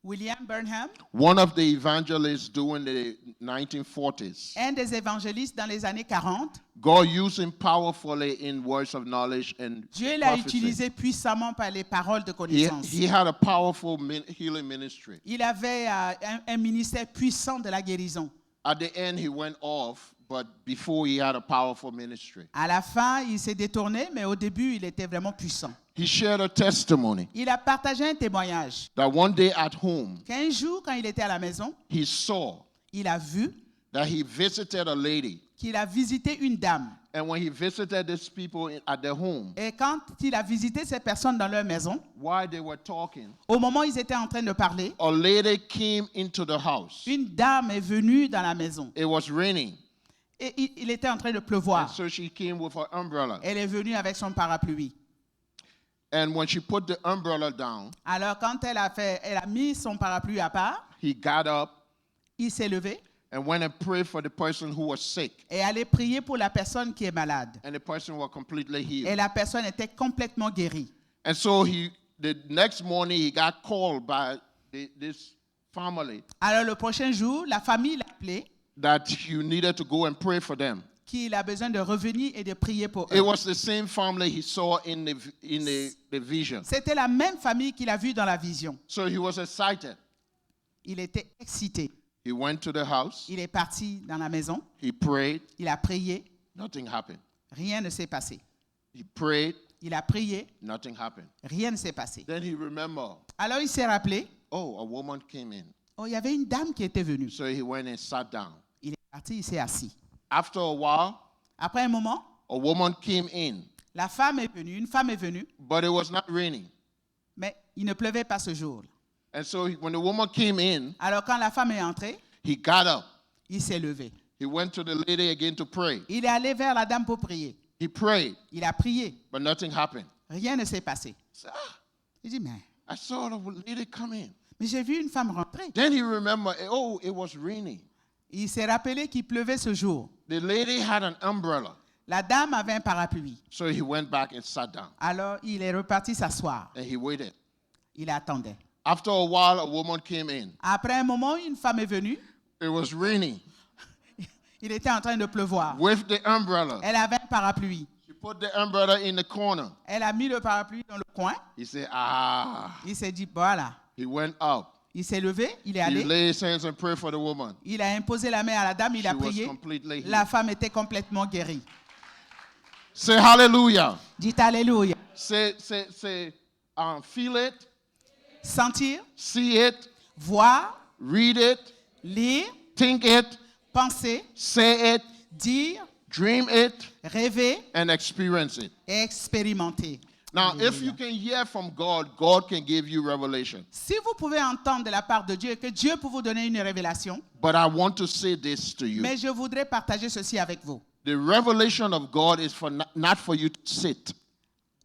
William Branham, one of the evangelists during the 1940s, un des évangélistes dans les années 40, God used him powerfully in words of knowledge and Dieu l'a prophecy. utilisé puissamment par les paroles de He, connaissance. he had a powerful healing ministry. Il avait un ministère puissant de la guérison. At the end, he went off, but before he had a powerful ministry. À la fin, il s'est détourné, mais au début, il était vraiment puissant. He shared a testimony Il a partagé un témoignage. that one day at home, Qu'un jour, quand il était à la maison, he saw il a vu that he visited a lady. qu'il a visité une dame. And when he visited these people at their home, Et quand il a visité ces personnes dans leur maison, while they were talking, au moment où ils étaient en train de parler, a lady came into the house. une dame est venue dans la maison. It was raining, Et il était en train de and pleuvoir. so she came with her umbrella. Elle est venue avec son parapluie. And when she put the umbrella down, Alors quand elle a mis son parapluie à part, he got up il s'est levé and went and prayed for the person who was sick. et allait prier pour la personne qui est malade. And the person was completely healed. Et la personne était complètement guérie. And so the next morning, he got called by this family Alors le prochain jour, la famille l'a appelé, that you needed to go and pray for them. qu'il a besoin de revenir et de prier pour It eux. was the same family he saw in the vision. C'était la même famille qu'il a vue dans la vision. So he was excited. Il était excité. He went to the house. Il est parti dans la maison. He prayed. Il a prié. Nothing happened. Rien ne s'est passé. He prayed. Il a prié. Nothing happened. Rien ne s'est passé. Then he remembered, Alors il s'est rappelé, oh, a woman came in. oh, il y avait une dame qui était venue. So he went and sat down. Il est parti, il s'est assis. After a while, Après un moment, a woman came in, la femme est venue, une femme est venue, but it was not raining. mais il ne pleuvait pas ce jour. And so when the woman came in, Alors quand la femme est entrée, he got up. il s'est levé. He went to the lady again to pray. Il est allé vers la dame pour prier. He prayed, Il a prié. but nothing happened. Rien ne s'est passé. He said, ah, Il dit, mais I saw the lady come in. j'ai vu une femme rentrer. Then he remembered, oh, it was raining. Il s'est rappelé qu'il pleuvait ce jour. The lady had an umbrella. La dame avait un parapluie. So he went back and sat down. Alors il est reparti s'asseoir. And he waited. Il attendait. After a while, a woman came in. Après un moment, une femme est venue. It was raining Il était en train de pleuvoir. with the umbrella. Elle avait un parapluie. She put the umbrella in the corner. Elle a mis le parapluie dans le coin. He said, ah. Il s'est dit, voilà. He went up. Il s'est levé, il est He allé. laid his hands and prayed for the woman. Il a imposé la main à la dame, il a She was prié. completely healed. La femme était complètement guérie. Say hallelujah. Dites Alléluia. Say, feel it, Sentir, see it, voir, read it, lire, think it, penser, say it, dire, dream it, rêver and experience it. et expérimenter. Now, if Alléluia. you can hear from God, God can give you revelation. Si vous pouvez entendre de la part de Dieu et que Dieu peut vous donner une révélation, But I want to say this to you. mais je voudrais partager ceci avec vous. The revelation of God is for not for you to sit.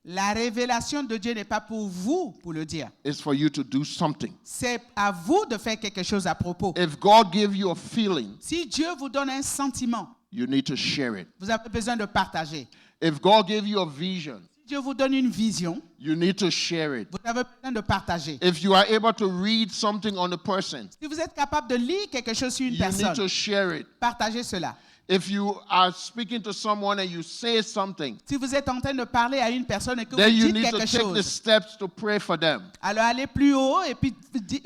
La révélation de Dieu n'est pas pour vous pour le dire. It's for you to do something. C'est à vous de faire quelque chose à propos. If God gives you a feeling, Si Dieu vous donne un sentiment, you need to share it. vous avez besoin de partager. If God gives you a vision, Si Dieu vous donne une vision, you need to share it. vous avez besoin de partager. If you are able to read something on a person, Si vous êtes capable de lire quelque chose sur une you need personne, to share it. partagez cela. If you are speaking to someone and you say something, Si vous êtes en train de parler à une personne et que then vous you dites need to quelque take the chose, steps to pray for them. alors allez plus haut et puis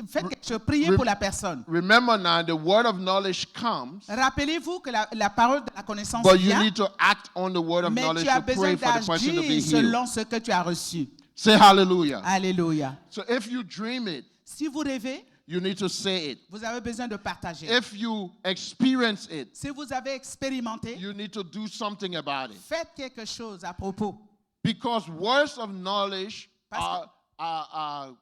faites quelque chose, priez pour la personne. Remember now, the word of knowledge comes, Rappelez-vous que la parole de la connaissance but you vient, need to act on the word of mais knowledge tu as to besoin pray for the person to be d'agir healed. selon ce que tu as reçu. Say hallelujah. Alléluia. So if you dream it, Si vous rêvez, you need to say it. vous avez besoin de partager. If you experience it, Si vous avez expérimenté, you need to do something about it. faites quelque chose à propos. Because words of knowledge Parce are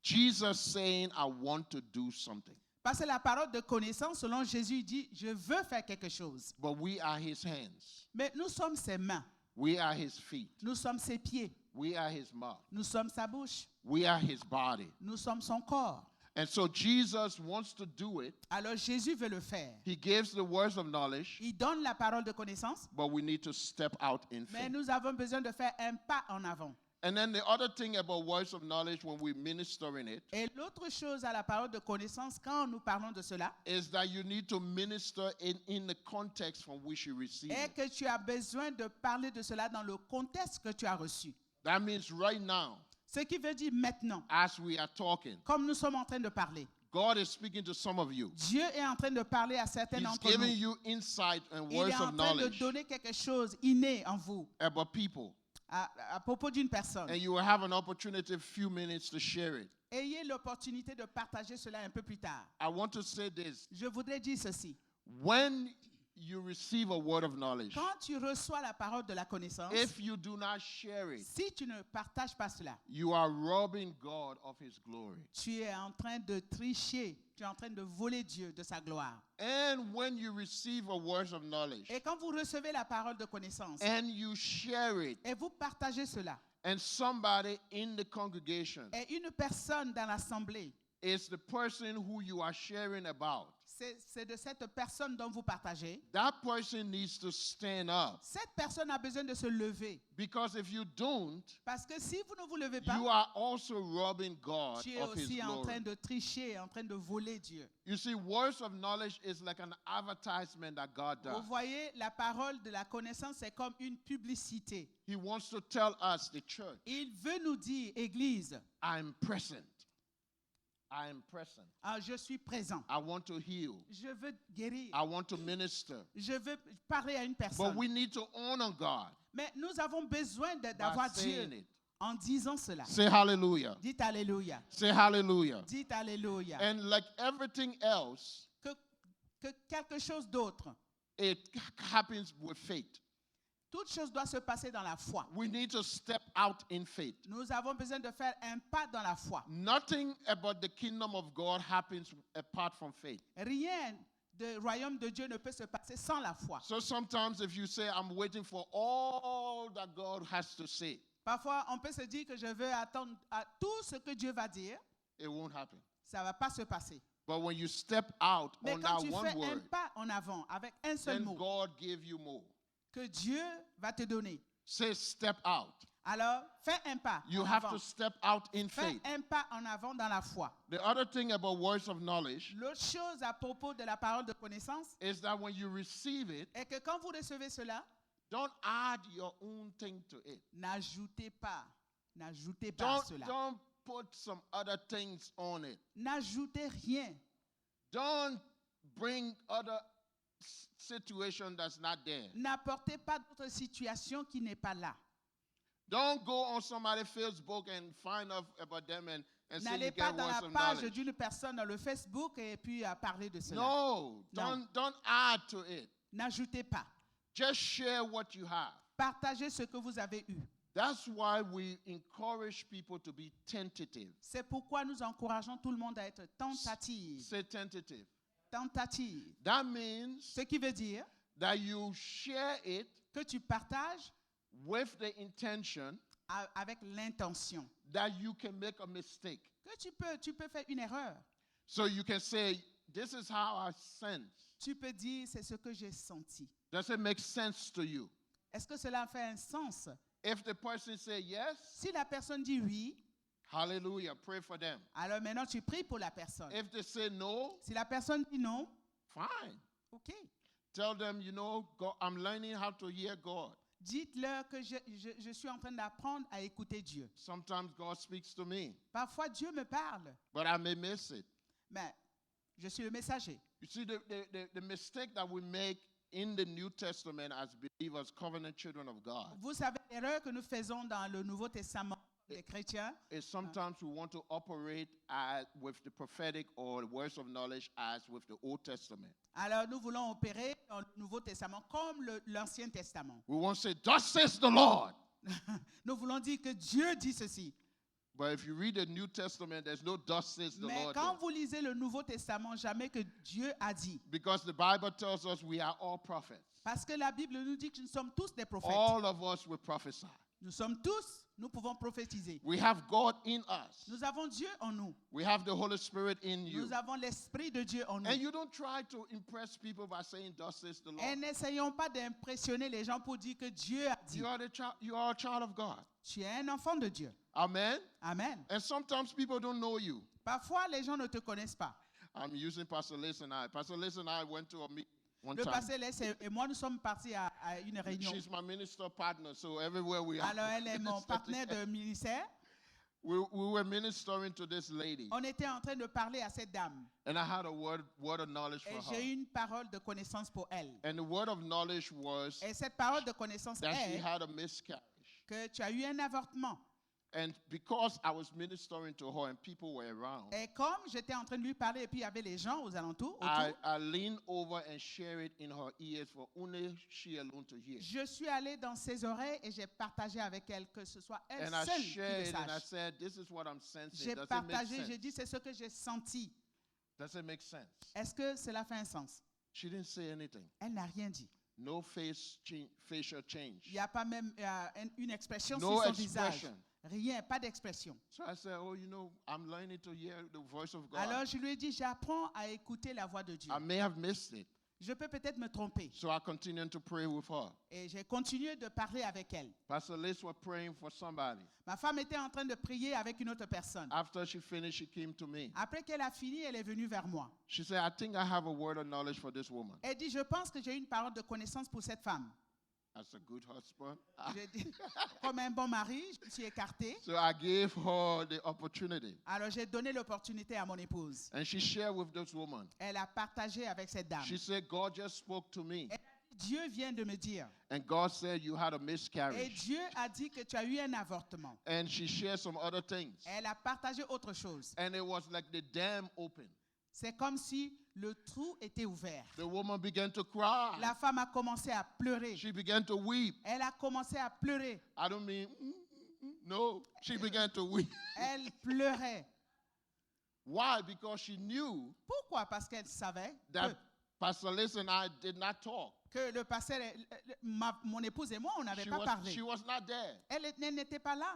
Jesus saying, I want to do something. Parce que la parole de connaissance, selon Jésus, dit, je veux faire quelque chose. But we are his hands. Mais nous sommes ses mains, We are his feet. nous sommes ses pieds, We are his mouth. nous sommes sa bouche, We are his body. nous sommes son corps. And so Jesus wants to do it. Alors Jésus veut le faire. He gives the words of knowledge, Il donne la parole de connaissance, but we need to step out in mais faith. nous avons besoin de faire un pas en avant. And then the other thing about words of knowledge when we're ministering it Et l'autre chose à la parole de connaissance, quand nous parlons de cela, is that you need to minister in the context from which you receive est it. que tu as besoin de parler de cela dans le contexte que tu as reçu. That means right now, Ce qui veut dire maintenant, as we are talking, comme nous sommes en train de parler, God is speaking to some of you. Dieu est en train de parler à certains He's d'entre giving nous. you insight and Il words est of en train de knowledge donner quelque chose inné en vous about people. à propos d'une personne. And you will have an opportunity a few minutes to share it. Ayez l'opportunité de partager cela un peu plus tard. I want to say this. Je voudrais dire ceci. When you receive a word of knowledge, Quand tu reçois la parole de la connaissance, if you do not share it, si tu ne partages pas cela, you are robbing God of his glory. tu es en train de tricher, tu es en train de voler Dieu de sa gloire. And when you receive a word of knowledge Et quand vous recevez la parole de connaissance and you share it et vous partagez cela, And somebody in the congregation Et une personne dans l'assemblée, is the person who you are sharing about. c'est de cette personne dont vous partagez. That person needs to stand up. Cette personne a besoin de se lever. Because if you don't, Parce que si vous ne vous levez you pas, are also robbing God tu es of His aussi en train glory. de tricher, en train de voler Dieu. You see, words of knowledge is like an advertisement that God does. Vous voyez, la parole de la connaissance, c'est comme une publicité. He wants to tell us, the church, Il veut nous dire, Église, I'm present. I am present. ah, je suis présent. I want to heal. Je veux guérir. I want to minister. Je veux parler à une But personne. we need to honor God Mais nous avons besoin by d'avoir Dieu saying it. en disant cela. Say hallelujah. Dites Alléluia. Say hallelujah. Dites Alléluia. And like everything else, Que quelque chose d'autre, it happens with faith. toute chose doit se passer dans la foi. We need to step out in faith. Nous avons besoin de faire un pas dans la foi. Nothing about the kingdom of God happens apart from faith. Rien du royaume de Dieu ne peut se passer sans la foi. So sometimes if you say, I'm waiting for all that God has to say, Parfois, on peut se dire que je veux attendre à tout ce que Dieu va dire. it won't happen. Ça ne va pas se passer. But when you step out Mais on quand that tu one fais un word, pas en avant avec un seul then mot God give you more. que Dieu va te donner, Say step out. alors fais un pas You en have avant. to step out in Fais faith. un pas en avant dans la foi. The other thing about words of knowledge L'autre chose à propos de la parole de connaissance is that when you receive it, est que quand vous recevez cela, don't add your own thing to it. n'ajoutez pas à cela. Don't put some other things on it. N'ajoutez rien. Don't bring other situation that's not there. N'apportez pas d'autre situation qui n'est pas là. Don't go on somebody's Facebook and find out about them and say you N'allez pas get dans words la of page knowledge. d'une personne dans le Facebook et puis à parler de cela. No, Non. don't add to it. N'ajoutez pas. Just share what you have. Partagez ce que vous avez eu. That's why we encourage people to be tentative. C'est pourquoi nous encourageons tout le monde à être tentative. Say tentative. Tentative. That means Ce qui veut dire that you share it que tu partages with the intention avec l'intention. that you can make a mistake. Que tu peux faire une erreur. So you can say, this is how I sense. Tu peux dire, c'est ce que j'ai senti. Does it make sense to you? Est-ce que cela fait un sens? If the person say yes, Si la personne dit oui, hallelujah, pray for them. alors maintenant tu pries pour la personne. If they say no, Si la personne dit non, fine. ok. Tell them, God, I'm learning how to hear God. Dites-leur que je suis en train d'apprendre à écouter Dieu. Sometimes God speaks to me, Parfois Dieu me parle, but I may miss it. mais je suis le messager. You see, the mistake that we make in the New Testament as believers, covenant children of God, Vous savez l'erreur que nous faisons dans le Nouveau Testament des chrétiens, is sometimes we want to operate with the prophetic or the words of knowledge as with the Old Testament. alors nous voulons opérer dans le Nouveau Testament comme l'Ancien Testament. We want to say, thus says the Lord. Nous voulons dire que Dieu dit ceci. But if you read the New Testament, there's no thus says the Mais Lord. quand there. vous lisez le Nouveau Testament, jamais que Dieu a dit. Because the Bible tells us we are all prophets. Parce que la Bible nous dit que nous sommes tous des prophètes. All of us will prophesy. Nous pouvons prophétiser. We have God in us. Nous avons Dieu en nous. We have the Holy Spirit in you. Nous avons l'Esprit de Dieu en nous. And you don't try to impress people by saying, thus says the Et Lord. n'essayons pas d'impressionner les gens pour dire que Dieu a dit. You are a child of God. Tu es un enfant de Dieu. Amen. Amen. And sometimes people don't know you. Parfois, les gens ne te connaissent pas. I'm using Pastor Liz and I. Pastor Liz and I went to a meeting one Le time. pasteur Les et moi, nous sommes partis à une réunion. She's my minister partner, so everywhere we are. Alors, elle est mon partenaire de ministère. We were ministering to this lady, On était en train de parler à cette dame. and I had a word of knowledge Et for j'ai her. eu une parole de connaissance pour elle. And the word of knowledge was Et cette parole de connaissance that she est had a miscarriage. que tu as eu un avortement. And because I was ministering to her and people were around, Et comme j'étais en train de lui parler et puis il y avait les gens aux alentours, I autour, leaned over and shared it in her ears for only she alone to hear. je suis allée dans ses oreilles et j'ai partagé avec elle que ce soit elle And I seule qui shared le it and I sache. said, this is what I'm sensing. J'ai Does it make partagé, j'ai sense? dit c'est ce que j'ai senti. Does it make sense? Est-ce que cela fait un sens? She didn't say anything. Elle n'a rien dit. No facial change. Il n'y a pas même une expression No sur son visage. expression. Rien, pas d'expression. So I said, oh, I'm learning to hear the voice of God. Alors je lui ai dit, j'apprends à écouter la voix de Dieu. I may have missed it. Je peux peut-être me tromper. So I continued to pray with her. Et j'ai continué de parler avec elle. Pastor Liz was praying for somebody. Ma femme était en train de prier avec une autre personne. After she finished, she came to me. Après qu'elle a fini, elle est venue vers moi. She said, I think I have a word of knowledge for this woman. Elle dit, je pense que j'ai une parole de connaissance pour cette femme. As a good husband. J'ai dit, comme un bon mari, je me suis écartée. So I gave her the opportunity. Alors j'ai donné l'opportunité à mon épouse. And she shared with this woman. Elle a partagé avec cette dame. She said, God just spoke to me. Elle a dit, Dieu vient de me dire. And God said you had a Et miscarriage. Dieu a dit que tu as eu un avortement. And she shared some other things. Elle a partagé autre chose. And it was like the dam opened. C'est comme si le trou était ouvert. The woman began to cry. La femme a commencé à pleurer. She began to weep. Elle a commencé à pleurer. I don't mean, no. She began to weep. Elle pleurait. Why? Because she knew Pourquoi? Parce qu'elle savait that Pastor Liz and I did not talk. que le pasteur, mon épouse et moi, on n'avait pas parlé. She was not there. Elle n'était pas là.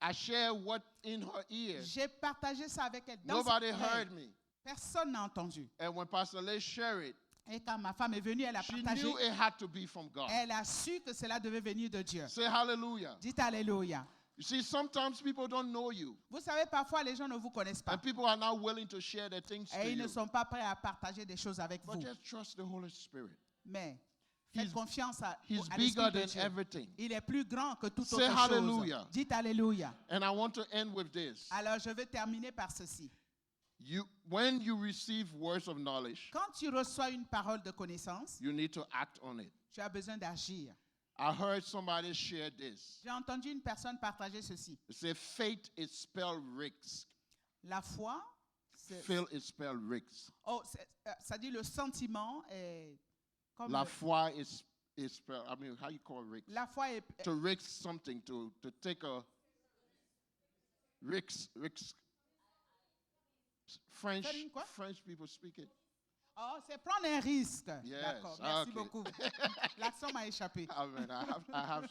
I shared what in her ear. J'ai partagé ça avec elle. Dans Nobody ses oreilles. heard me. Personne n'a entendu. And when Pastor Liz shared it, Et quand ma femme est venue, elle a she partagé. knew it had to be from God. Elle a su que cela devait venir de Dieu. Say hallelujah. Dites Alléluia. You see, sometimes people don't know you. Vous savez, parfois, les gens ne vous connaissent pas. And people are not willing to share their things to Et ils ne you. sont pas prêts à partager des choses avec But vous. just trust the Holy Spirit. Mais faites He's- confiance à He's l'Esprit bigger de than Dieu. everything. Il est plus grand que toute Say autre hallelujah. chose. Dites Alléluia. And I want to end with this. Alors, je vais terminer par ceci. When you receive words of knowledge, Quand tu reçois une parole de connaissance, you need to act on it. tu as besoin d'agir. I heard somebody share this. J'ai entendu une personne partager ceci. They say faith is spelled risk. La foi, Faith is spelled risk. ça dit le sentiment est comme La foi is spelled, I mean, how you call risk? la foi est To risk something, to take a risk. French Faire une quoi? French people speak it. Oh, c'est prendre un risque. Yes, D'accord, merci okay. beaucoup. L'accent m'a échappé. I mean, I have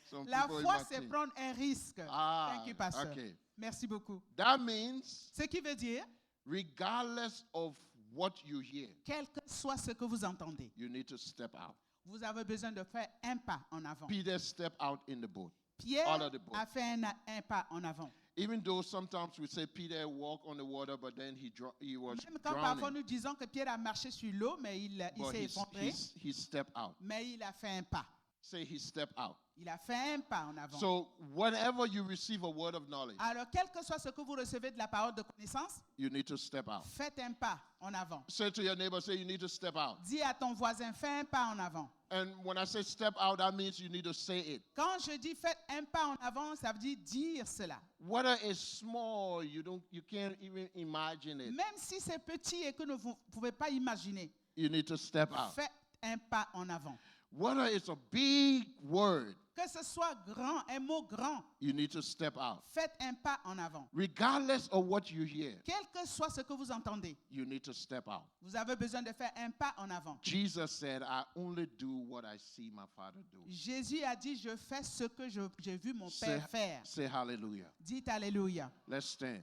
some La people in foi, my c'est team. prendre un risque. Thank you, pasteur. Okay. Merci beaucoup. That means Ce qui veut dire, regardless of what you hear, quel que soit ce que vous entendez, you need to step out. vous avez besoin de faire un pas en avant. Peter stepped out in the boat. Pierre Out of the boat. a fait un pas en avant. Even though sometimes we say Peter walked on the water, but then he was Même quand parfois drowning. nous disons que Pierre a marché sur l'eau, mais il But s'est effondré, he stepped out. mais il a fait un pas. Say he stepped out. Il a fait un pas en avant. So whenever you receive a word of knowledge, Alors, quel que soit ce que vous recevez de la parole de connaissance, you need to step out. faites un pas en avant. Say to your neighbor, say you need to step out. Dis à ton voisin, fais un pas en avant. And when I say step out, that means you need to say it. Quand je dis faites un pas en avant, ça veut dire dire cela. Whether it's small, you can't even imagine it. Même si c'est petit et que vous ne pouvez pas imaginer, You need to step out. faites un pas en avant. Whether it's a big word, Que ce soit grand, un mot grand, you need to step out. faites un pas en avant. Regardless of what you hear, Quel que soit ce que vous entendez, you need to step out. vous avez besoin de faire un pas en avant. Jesus said, I only do what I see my Father do. Jésus a dit, je fais ce que j'ai vu mon Père faire. Say hallelujah. Dites Alléluia. Let's stand.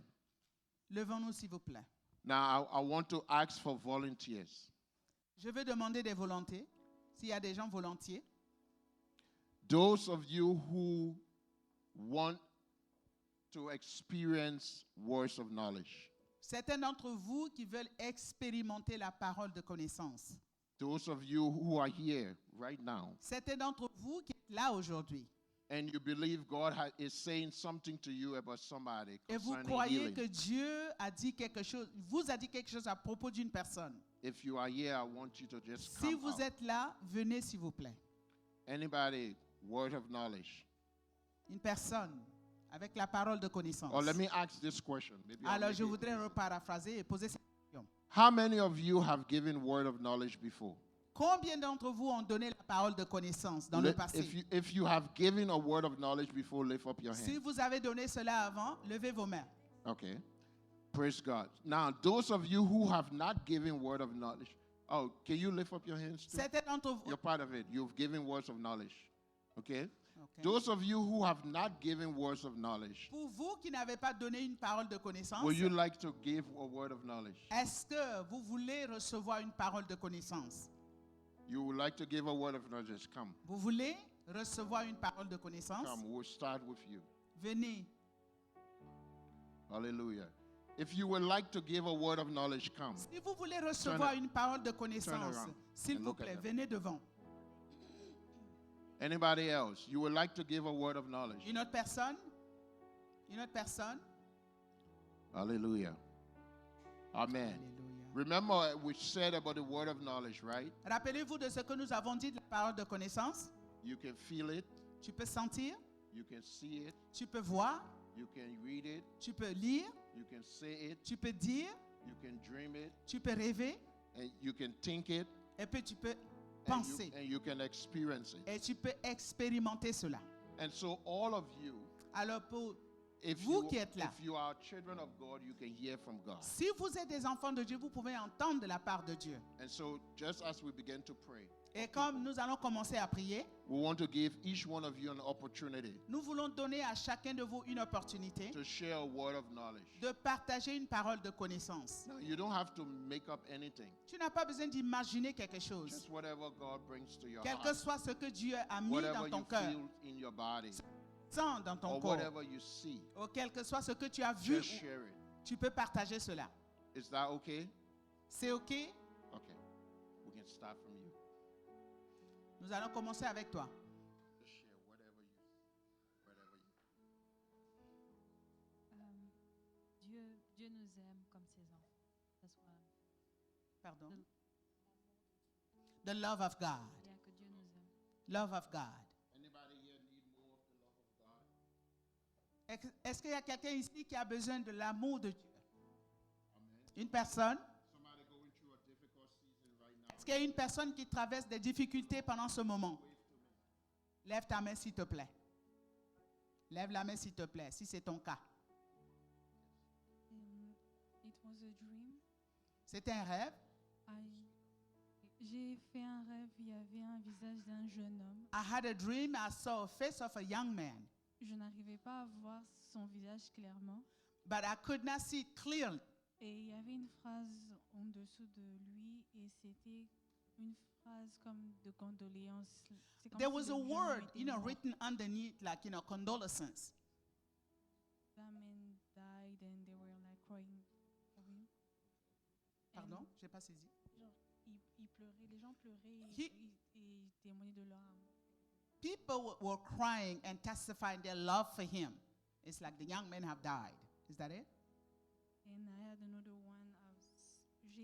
Levons-nous, s'il vous plaît. Now, I want to ask for volunteers. Je veux demander des volontés. S'il y a des gens volontiers. Those of you who want to experience words of knowledge. Certains d'entre vous qui veulent expérimenter la parole de connaissance. Those of you who are here right now Certains d'entre vous qui êtes là aujourd'hui. and you believe God is saying something to you about somebody Et vous concerning croyez healing. que Dieu a dit quelque chose, vous a dit quelque chose à propos d'une personne. If you are here, I want you to just Si come vous out. êtes là, venez s'il vous plaît. Anybody, word of knowledge. Une personne avec la parole de connaissance. Or let me ask this question. Maybe I'll Alors make je it voudrais easy. reparaphraser et poser cette question. How many of you have given word of knowledge before? Combien d'entre vous ont donné la parole de connaissance dans le passé? If you have given a word of knowledge before, lift up your Si hand. vous avez donné cela avant, levez vos mains. Okay. Praise God. Now, those of you who have not given word of knowledge, Oh, can you lift up your hands too? Certains d'entre vous. You're part of it. You've given words of knowledge. Okay? Okay. Those of you who have not given words of knowledge, Pour vous qui n'avez pas donné une parole de connaissance, would you like to give a word of knowledge? est-ce que vous voulez recevoir une parole de connaissance? You would like to give a word of knowledge? Come. Vous voulez recevoir une parole de connaissance? Come. We'll start with you. Venez. Hallelujah. If you would like to give a word of knowledge, come. Si vous voulez recevoir une parole de connaissance, around s'il and vous look at plaît, them. venez devant. Anybody else? You would like to give a word of knowledge? Une autre personne? Une autre personne? Hallelujah. Amen. Alléluia. Remember we said about the word of knowledge, right? Rappelez-vous de ce que nous avons dit de la parole de connaissance. You can feel it, Tu peux sentir, you can see it, tu peux voir, you can read it, tu peux lire, you can say it, tu peux dire, you can dream it, tu peux rêver, and you can think it, et puis tu peux and penser. and you can experience it. Et tu peux expérimenter cela. And so all of you, Alors pour if vous you, qui êtes là, if you are children of God, you can hear from God. si vous êtes des enfants de Dieu, vous pouvez entendre de la part de Dieu. And so just as we begin to pray, Et comme nous allons commencer à prier, we want to give each one of you an opportunity nous voulons donner à chacun de vous une opportunité to share a word of knowledge. de partager une parole de connaissance. Now, you don't have to make up anything. Tu n'as pas besoin d'imaginer quelque chose. Just whatever God brings to your Quel que heart. soit ce que Dieu a mis Whatever dans ton you cœur, feel in your body. sens dans ton Or corps, whatever you see. ou quel que soit ce que tu as vu, Just share it. tu peux partager cela. Is that okay? C'est OK? Okay. We can start from you. Nous allons commencer avec toi. Just share whatever you. Dieu nous aime comme ses enfants. That's what Pardon. The love of God. yeah, que Dieu nous aime. Love of God. Anybody here need more of the love of God? Est-ce qu'il y a quelqu'un ici qui a besoin de l'amour de Dieu? Amen. Une personne? Somebody going through a difficult season right now. Est-ce qu'il y a une personne qui traverse des difficultés pendant ce moment? Lève ta main s'il te plaît. Lève la main s'il te plaît, si c'est ton cas. It was a dream. C'est un rêve. J'ai fait un rêve, il y avait un visage d'un jeune homme. I had a dream, I saw a face of a young man, Je n'arrivais pas à voir son visage clairement. but I could not see it clearly. Et il y avait une phrase en dessous de lui et c'était une phrase comme de condoléances. C'est comme There si was le a jeune homme word, était mort. written underneath, like, condolences. That man died and they were like crying for him. Pardon, j'ai pas saisi. Genre, ils pleuraient, les gens pleuraient He- et témoignaient de leur amour. People were crying and testifying their love for him. It's like the young men have died. Is that it? And I had another one.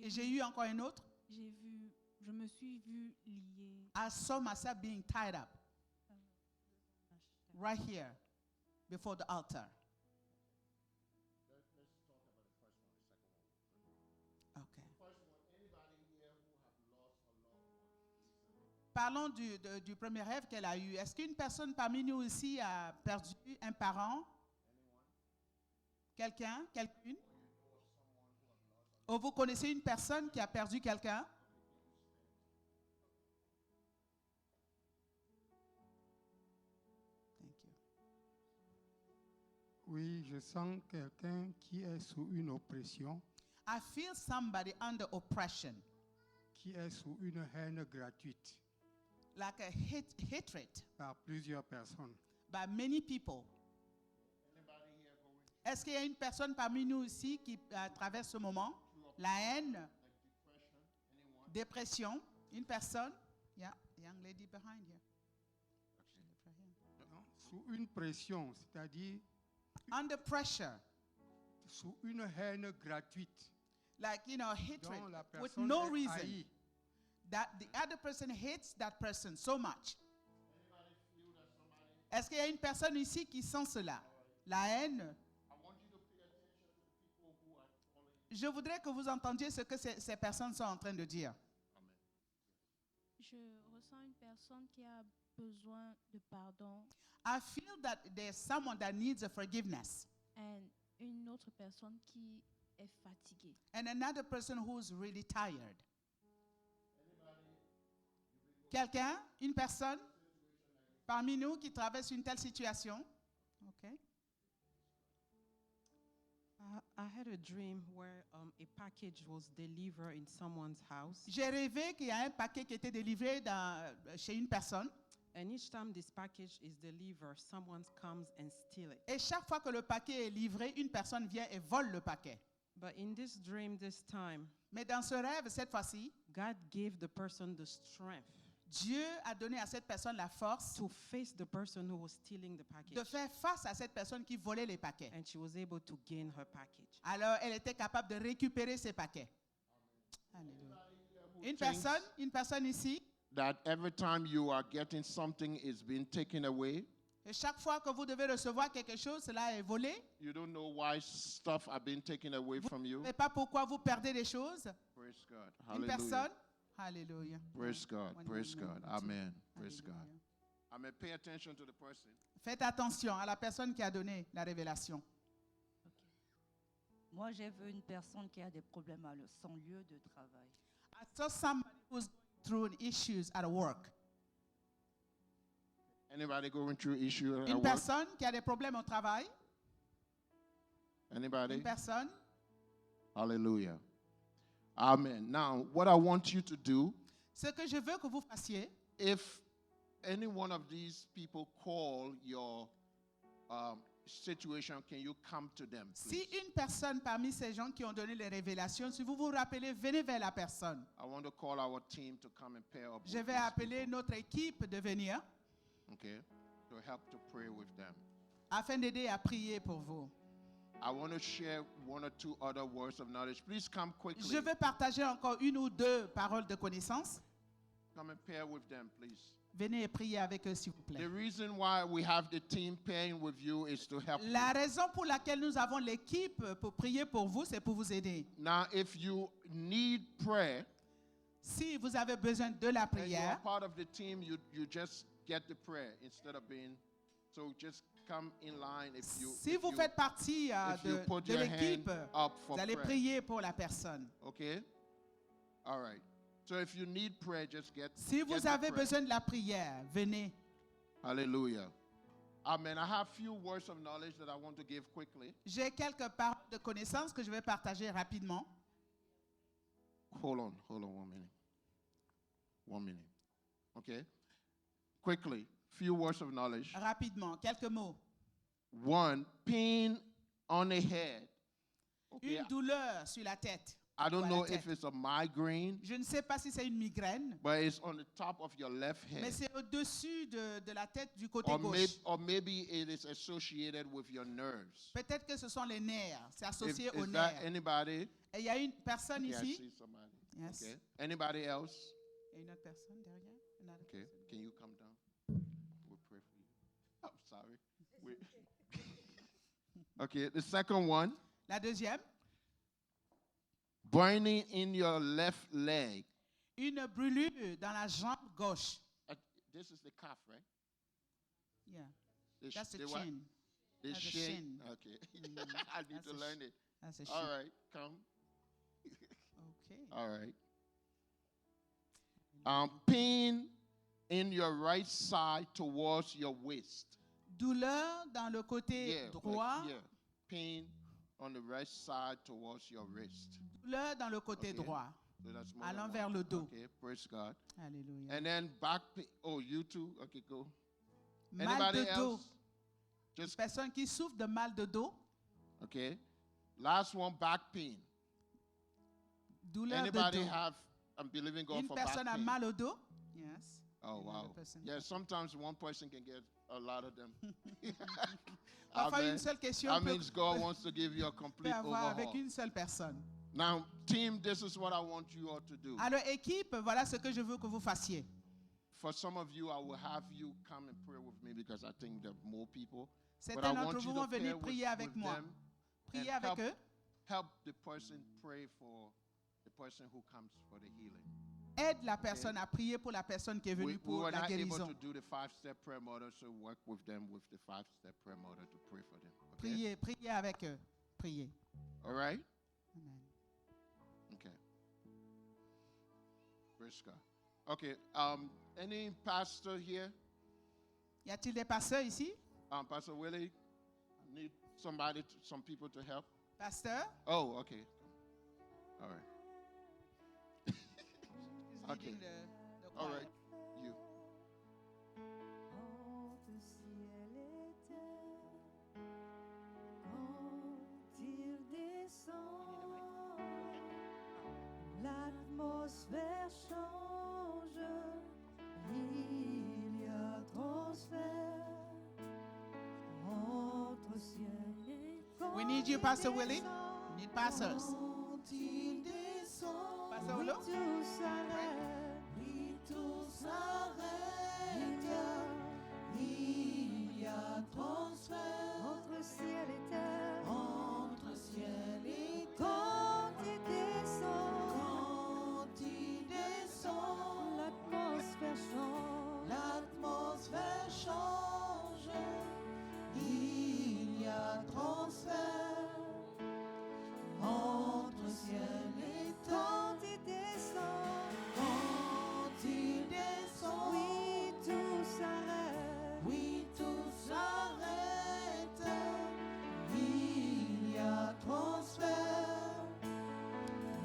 Et j'ai eu encore un autre. Je me suis vue liée. I saw myself being tied up right here before the altar. Okay. Parlons du premier rêve qu'elle a eu. Est-ce qu'une personne parmi nous ici a perdu un parent? Quelqu'un? Quelqu'une? Ou vous connaissez une personne qui a perdu quelqu'un? Thank you. Oui, je sens quelqu'un qui est sous une oppression, I feel somebody under oppression, qui est sous une haine gratuite like a hatred par plusieurs personnes. by many people. Est-ce qu'il y a une personne parmi nous ici qui traverse ce moment? La haine, dépression, une personne? Yeah, young lady behind here. Non, sous une pression, c'est-à-dire Under pressure, sous une haine gratuite like, hatred dont la with personne no est reason. haïe. That the other person hates that person so much. Est-ce qu'il y a une personne ici qui sent cela? La haine. Je voudrais que vous entendiez ce que ces personnes sont en train de dire. Je ressens une personne qui a besoin de pardon I feel that there's someone that needs a forgiveness et une autre personne qui est fatiguée. and another person who's really tired. Quelqu'un, une personne parmi nous qui traverse une telle situation? OK. I had a dream where a package was delivered in someone's house. J'ai rêvé qu'il y a un paquet qui était délivré chez une personne. And each time this package is delivered, someone comes and steals it. Et chaque fois que le paquet est livré, une personne vient et vole le paquet. But in this dream this time, Mais dans ce rêve, cette fois-ci, God gave the person the strength Dieu a donné à cette personne la force to face the person who was stealing the de package. faire face à cette personne qui volait les paquets. And she was able to gain her package. Alors, elle était capable de récupérer ses paquets. Alléluia. Une personne ici, That every time you are getting something is being taken away, et chaque fois que vous devez recevoir quelque chose, cela est volé. you don't know why stuff are being taken away from Vous you. ne savez pas pourquoi vous perdez des choses. Praise God. Une Hallelujah. personne, Alléluia. Praise God. One, Praise one, God. one, two. Amen. Praise God. Alléluia. Amen. Pay attention to the person. Faites attention à la personne qui a donné la révélation. Moi, j'ai vu une personne qui a des problèmes à son lieu de travail. I saw somebody who's going through issues at work. Anybody going through issue at Une work? personne qui a des problèmes au travail. Anybody? Une personne. Hallelujah. Amen. Now, what I want you to do, Ce que je veux que vous fassiez, if any one of these people call your situation, can you come to them, si please? une personne parmi ces gens qui ont donné les révélations, si vous vous rappelez, venez vers la personne. I want to call our team to come and pair up Je with vais these appeler people, notre équipe de venir okay, to help to pray with them. afin d'aider à prier pour vous. I want to share one or two other words of knowledge. Please come quickly. Je vais partager encore une ou deux paroles de connaissance. Come and pair with them, please. Venez et priez avec eux, s'il vous The plaît. reason why we have the team pairing with you is to help you. La raison pour laquelle nous avons l'équipe pour prier pour vous, c'est pour vous aider. Now, if you need prayer Si vous avez besoin de la and you're prière, part of the team, you just get the prayer instead of being. So just come in line if you. si if vous you- faites partie if you put de your l'équipe, hand up for vous allez prayer. prier pour la personne. Okay. All right. So if you need prayer, just get. Si get vous the avez prayer. besoin de la prière, venez. Hallelujah. Amen. I have few words of knowledge that I want to give quickly. J'ai quelques paroles de connaissance que je vais partager rapidement. Hold on 1 minute. 1 minute. Okay. Quickly, few words of knowledge. Rapidement, quelques mots. One, pain on the head. Okay. Une douleur sur la tête. I don't ou à know la if tête. it's a migraine, Je ne sais pas si c'est une migraine, but it's on the top of your left mais head. c'est au-dessus de la tête du côté Or, gauche. maybe it is associated with your nerves. Peut-être que ce sont les nerfs. C'est If, associé aux is that nerfs. anybody? Et il y a une personne Okay, I ici. see somebody. Yes. Okay. Anybody else? Et une autre personne derrière. Another Okay. person. Can you come down? We'll pray for you. I'm sorry. Okay. The second one, La deuxième, burning in your left leg. une brûlure dans la jambe gauche. This is the calf, right? Yeah, The sh- that's the what? chin. The That's the shin. shin. Okay. Mm, I need that's to the learn it. That's a All shin. right. Come. Okay. All right. Pain in your right side towards your waist. Douleur dans le côté Yeah, droit. like, yeah. Pain on the right side towards your wrist. Douleur dans le côté Okay. droit. So that's more Allant than vers one. le dos. Okay, praise God. Alléluia. And then back pain. Oh, you too? Okay, go. Mal Anybody de dos. else? Just Personne qui souffre de mal de dos. okay. Last one, back pain. Douleur de Anybody dos. have? I'm believing God Une for back personne a pain. mal au dos. Yes. Oh Another wow. person. Yeah, sometimes one person can get a lot of them. Parfois, Amen. une seule question That peut, means God wants to give you a peut complete avoir avec overhaul. une seule personne. Now, team, this is what I want you all to do. Alors, équipe, voilà ce que je veux que vous fassiez. For some of you, I will have you come and pray with me because I think there are more people. But I Certains want d'entre you vous to vont venir pair prier avec with moi. them Priez and avec eux. help the person pray for the person who comes for the healing. Aide la personne à prier pour la personne qui est venue We pour were la not able guérison. to do the 5-step prayer model, so work with them with the 5-step prayer model to pray for them. Okay? Priez, priez avec eux. Priez. All right? Amen. Okay. Praise God. Okay. Any pastor here? Y a-t-il des pasteurs ici? Pastor Willie, need some people to help. Pasteur? Oh, okay. All right. He's Okay. leading the All choir. right. You. Entre ciel et terre, quand il descend, l'atmosphère change, il y a transfert entre ciel et terre. We need you, Pastor Willie. We need pastors. Quand il descend, Pasteur oui, Olo? tout s'arrête, oui, tout s'arrête. Il y a transfert entre ciel et terre, entre ciel et terre. Quand il descend, l'atmosphère change, il y a transfert entre ciel et terre. Quand il descend, oui, tout s'arrête, oui, tout s'arrête. Il y a transfert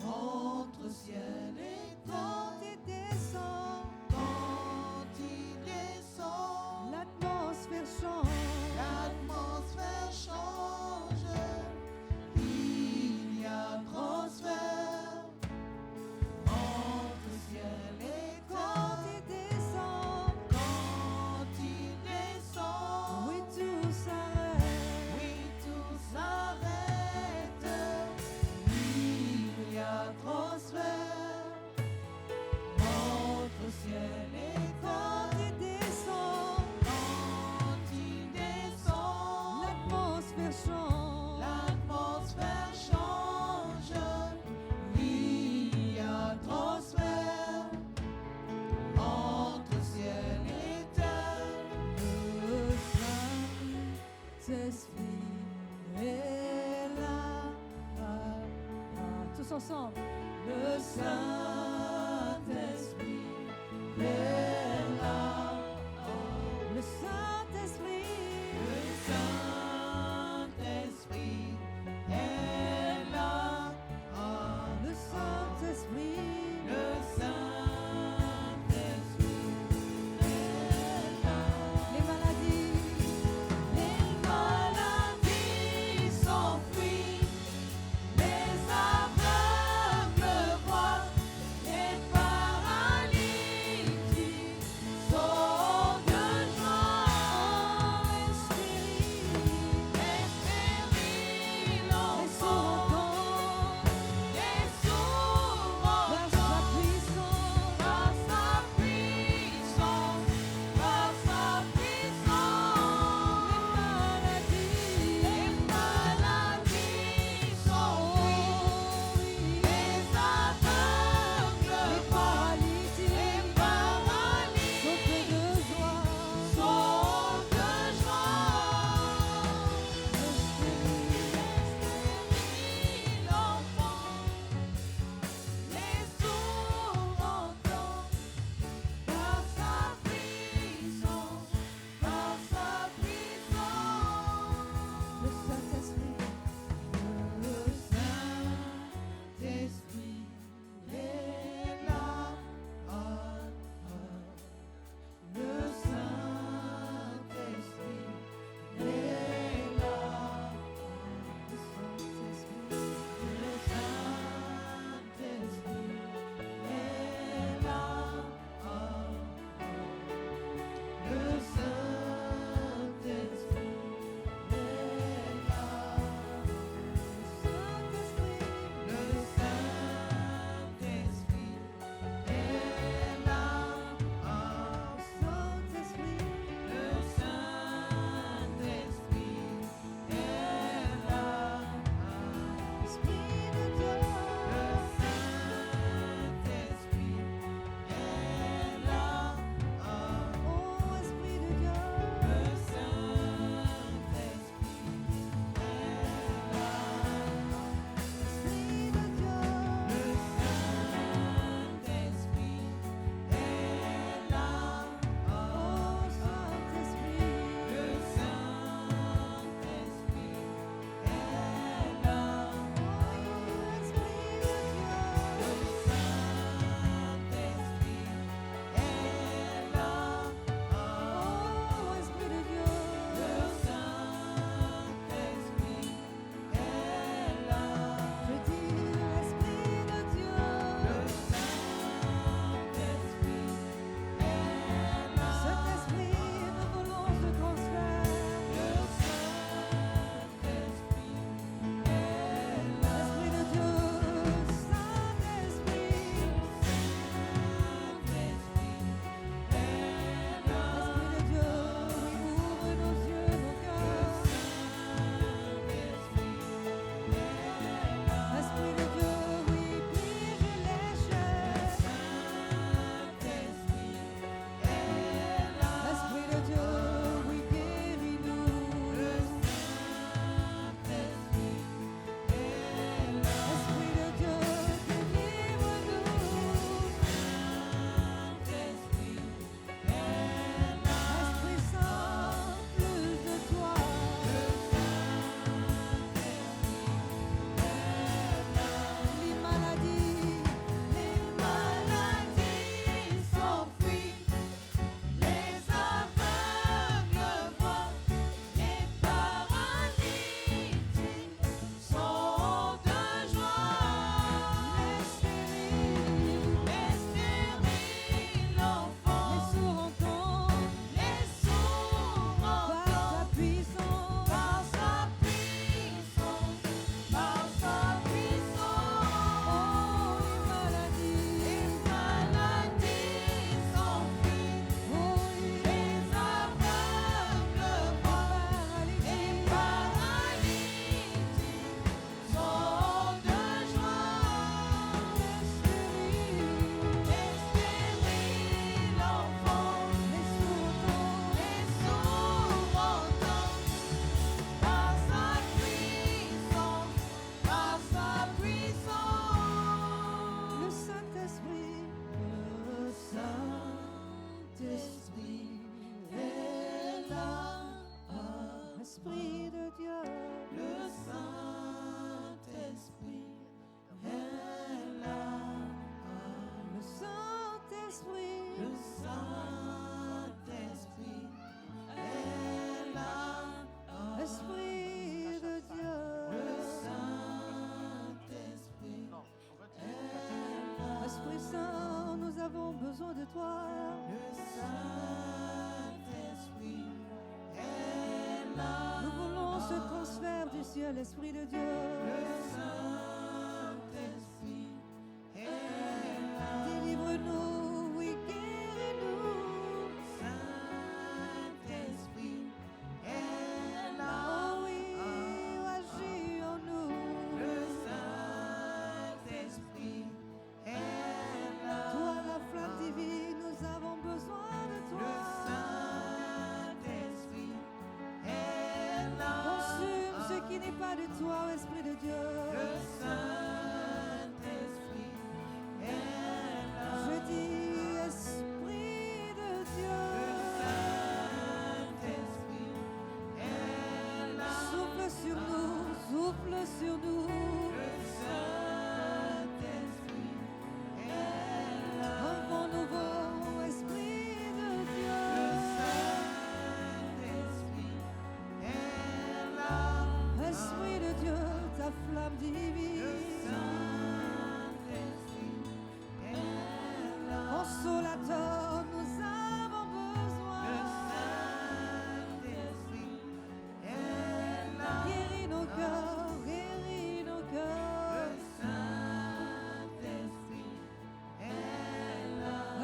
entre ciel et terre. Quand il descend, l'atmosphère change, il y a transfert entre ciel et terre. Quand il descend, oui, tout s'arrête, il y a transfert entre ciel et terre. Quand il descend, l'atmosphère change, il y a transfert entre ciel et terre. Le Saint-Esprit est là, tous ensemble. Le Saint-Esprit est là. Le Saint-Esprit est là. Le Saint-Esprit est là. Les maladies s'enfuient, les aveugles voient, les paralytiques toi. Nous voulons ce transfert du ciel, Esprit de Dieu. Délivre-nous, oui, guéris-nous. Oh oui, agis en nous. Toi, la flamme divine, nous avons besoin de toi. Consume ce qui n'est pas de toi, Esprit de Dieu. Je dis, Esprit de Dieu, souffle sur nous, souffle sur nous. Un vent nouveau, Esprit de Dieu. Esprit de Dieu, ta flamme divine. Consolateur, nous avons besoin. Guéris nos cœurs, guéris nos cœurs.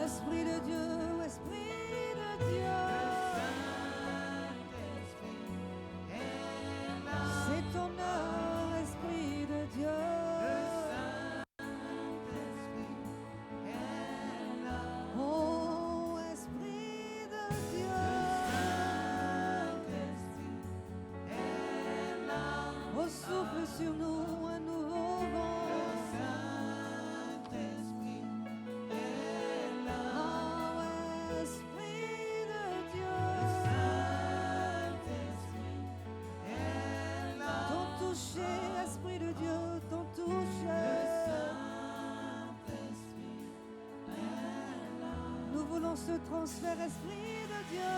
Esprit de Dieu, Esprit de Dieu. C'est ton heure, Esprit de Dieu. Oh, Esprit de Dieu. Oh, souffle sur nous un nouveau vent. Oh, Esprit de Dieu. Ton toucher, Esprit de Dieu, ton toucher. Nous voulons ce transfert, Esprit de Dieu.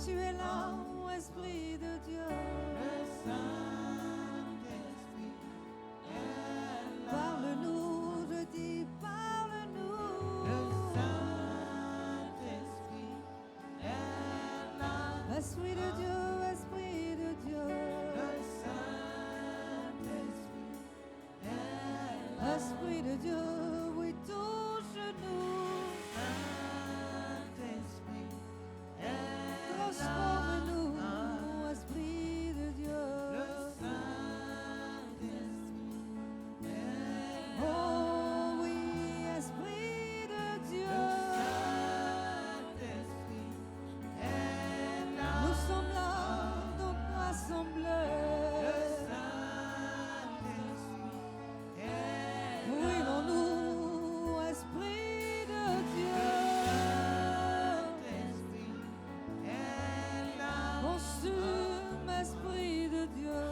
Tu es là, oh, Esprit de Dieu. Parle-nous, je dis, parle-nous. Esprit de Dieu, Esprit de Dieu. Esprit de Dieu, oui, touche-nous. Transforme-nous, Esprit de Dieu. Oh oui, Esprit de Dieu. Nous sommes là, donc rassemblés. Brûlons-nous, Esprit de Dieu. Consume, Esprit de Dieu.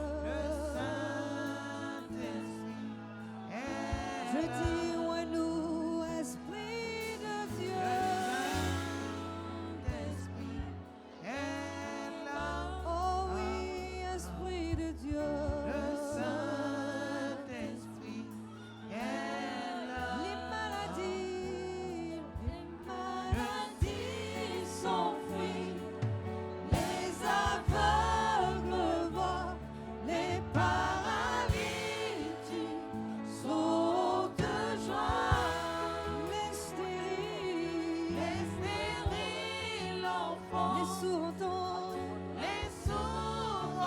Je dis, ouais, nous, Esprit de Dieu. Oh oui, Esprit de Dieu. Les maladies s'enfuient. Les aveugles voient, les paralytiques sautent de joie. Les stériles enfants, les sourds entendent,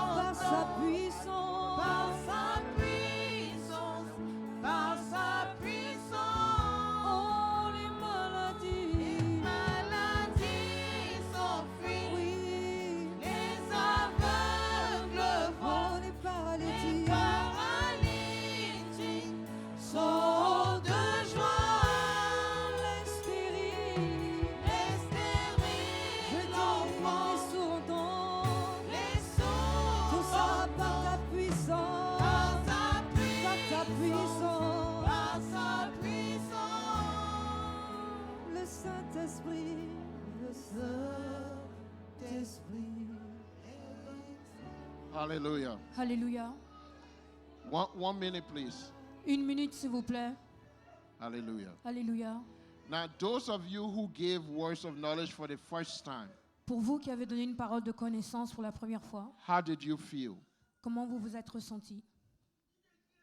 par sa puissance, par sa puissance. Oh, les maladies s'enfuient. Oui, les aveugles voient, les paralytiques sautent de joie. Les stériles enfants, les sourds entendent, tout ça par ta puissance, par ta puissance. Le Saint-Esprit, le Saint-Esprit. Hallelujah. Hallelujah. 1 minute, please. 1 minute, s'il vous plaît. Hallelujah. Alléluia. Now, those of you who gave words of knowledge for the first time, Pour vous qui avez donné une parole de connaissance pour la première fois, how did you feel? comment vous vous êtes ressenti?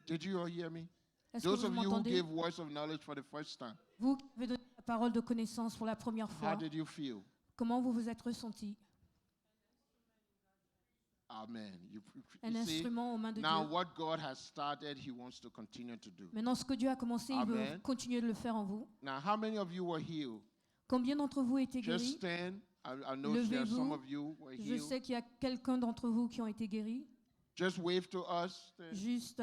Did you all hear me? Est-ce que Those vous of you who m'entendez? gave words of knowledge for the first time, Vous qui avez donné la parole de connaissance pour la première how fois, did you feel? comment vous vous êtes ressenti? Amen. Un You see, instrument aux mains de now Dieu. what God has started, He wants to continue to do. Maintenant, ce que Dieu a commencé, il veut Amen. continuer de le faire en vous. Now, how many of you were healed? Combien d'entre vous étaient Just guéris? stand. I know there are some Levez-vous. of you were Je healed. sais qu'il y a quelqu'un d'entre vous qui ont été guéris. Just wave to us. Stand. Juste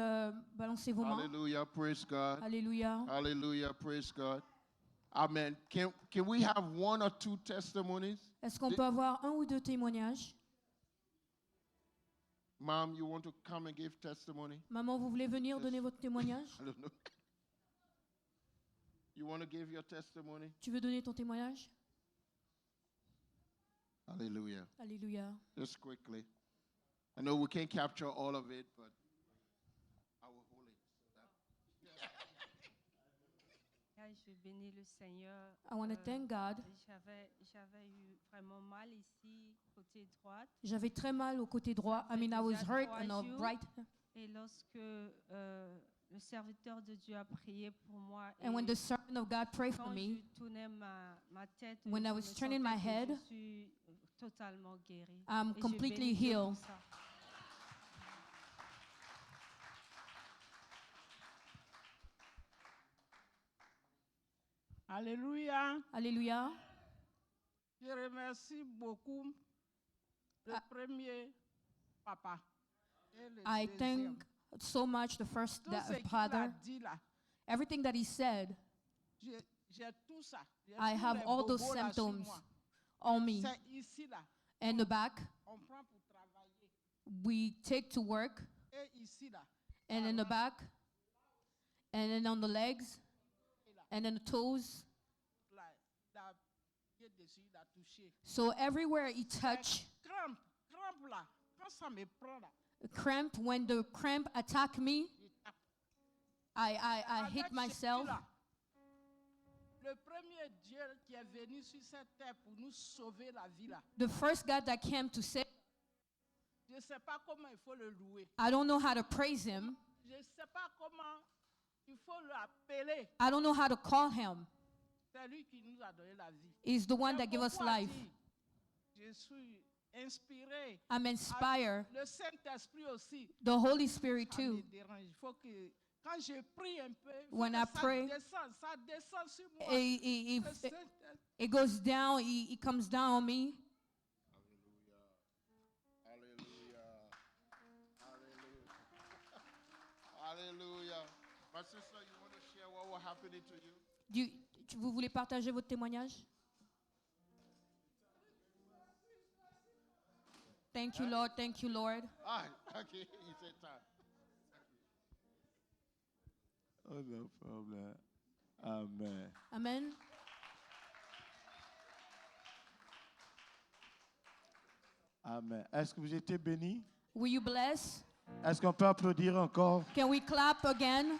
balancez vos mains. Hallelujah. Praise God. Alléluia. Hallelujah. Praise God. Amen. Can we have one or two testimonies? Est-ce qu'on peut avoir un ou deux témoignages? Mom, you want to come and give testimony? Maman, vous voulez venir donner votre témoignage? I don't know. You want to give your testimony? Tu veux donner ton témoignage? Hallelujah. Alléluia. Just quickly. I know we can't capture all of it, but I will hold it. Je bénis le Seigneur. I want to thank God. J'avais eu vraiment mal ici, côté droite. J'avais très mal au côté droit. I mean, I was hurt on the right. Et lorsque le serviteur de Dieu a prié pour moi, And when the servant of God prayed for quand me, je tournais ma tête, when I je was me turning sentais my que head, je suis totalement guérie. I'm Et je completely bénis Dieu pour healed. ça. Alléluia. Alléluia. Je remercie beaucoup le premier papa. Et le I deuxième. thank so much the first Tout ce qu'il a father. dit là, Everything that he said, j'ai tout ça. J'ai I tous have les all those bobos là sur symptoms moi. on me. C'est ici là. And the back, On prend pour travailler. we take to work. Et ici là. And in the back, and then on the legs, and then the toes. Là, là, pied dessus, il a touché. So everywhere he touch, Crampe, crampe là. Quand ça me prend là, cramp, when the cramp attack me, je tape. I hit Avec myself. celui-là, le premier Dieu qui est venu sur cette terre pour nous sauver la vie là. The first God that came to save, Je ne sais pas comment il faut le louer. I don't know how to praise him. Je ne sais pas comment il faut l'appeler. I don't know how to call him. C'est lui qui nous a donné la vie. He's the one J'ai that gave us beaucoup à life. dire. Je suis inspiré. I'm inspired. Le Saint-Esprit aussi. The Holy Spirit Ça me too. dérange. Il faut que quand je prie un peu, il faut When que I ça pray, descend sur moi. It, Le it, Saint-Esprit- it goes down, it comes down on me. Hallelujah. Hallelujah. Hallelujah. My sister, you want to share what was happening to you? Vous voulez partager votre témoignage? Thank you, Lord. Thank you, Lord. Ah, okay. You said time. Oh, no problem. Amen. Amen. Amen. Est-ce que vous étiez bénis? Were you blessed? Est-ce qu'on peut applaudir encore? Can we clap again?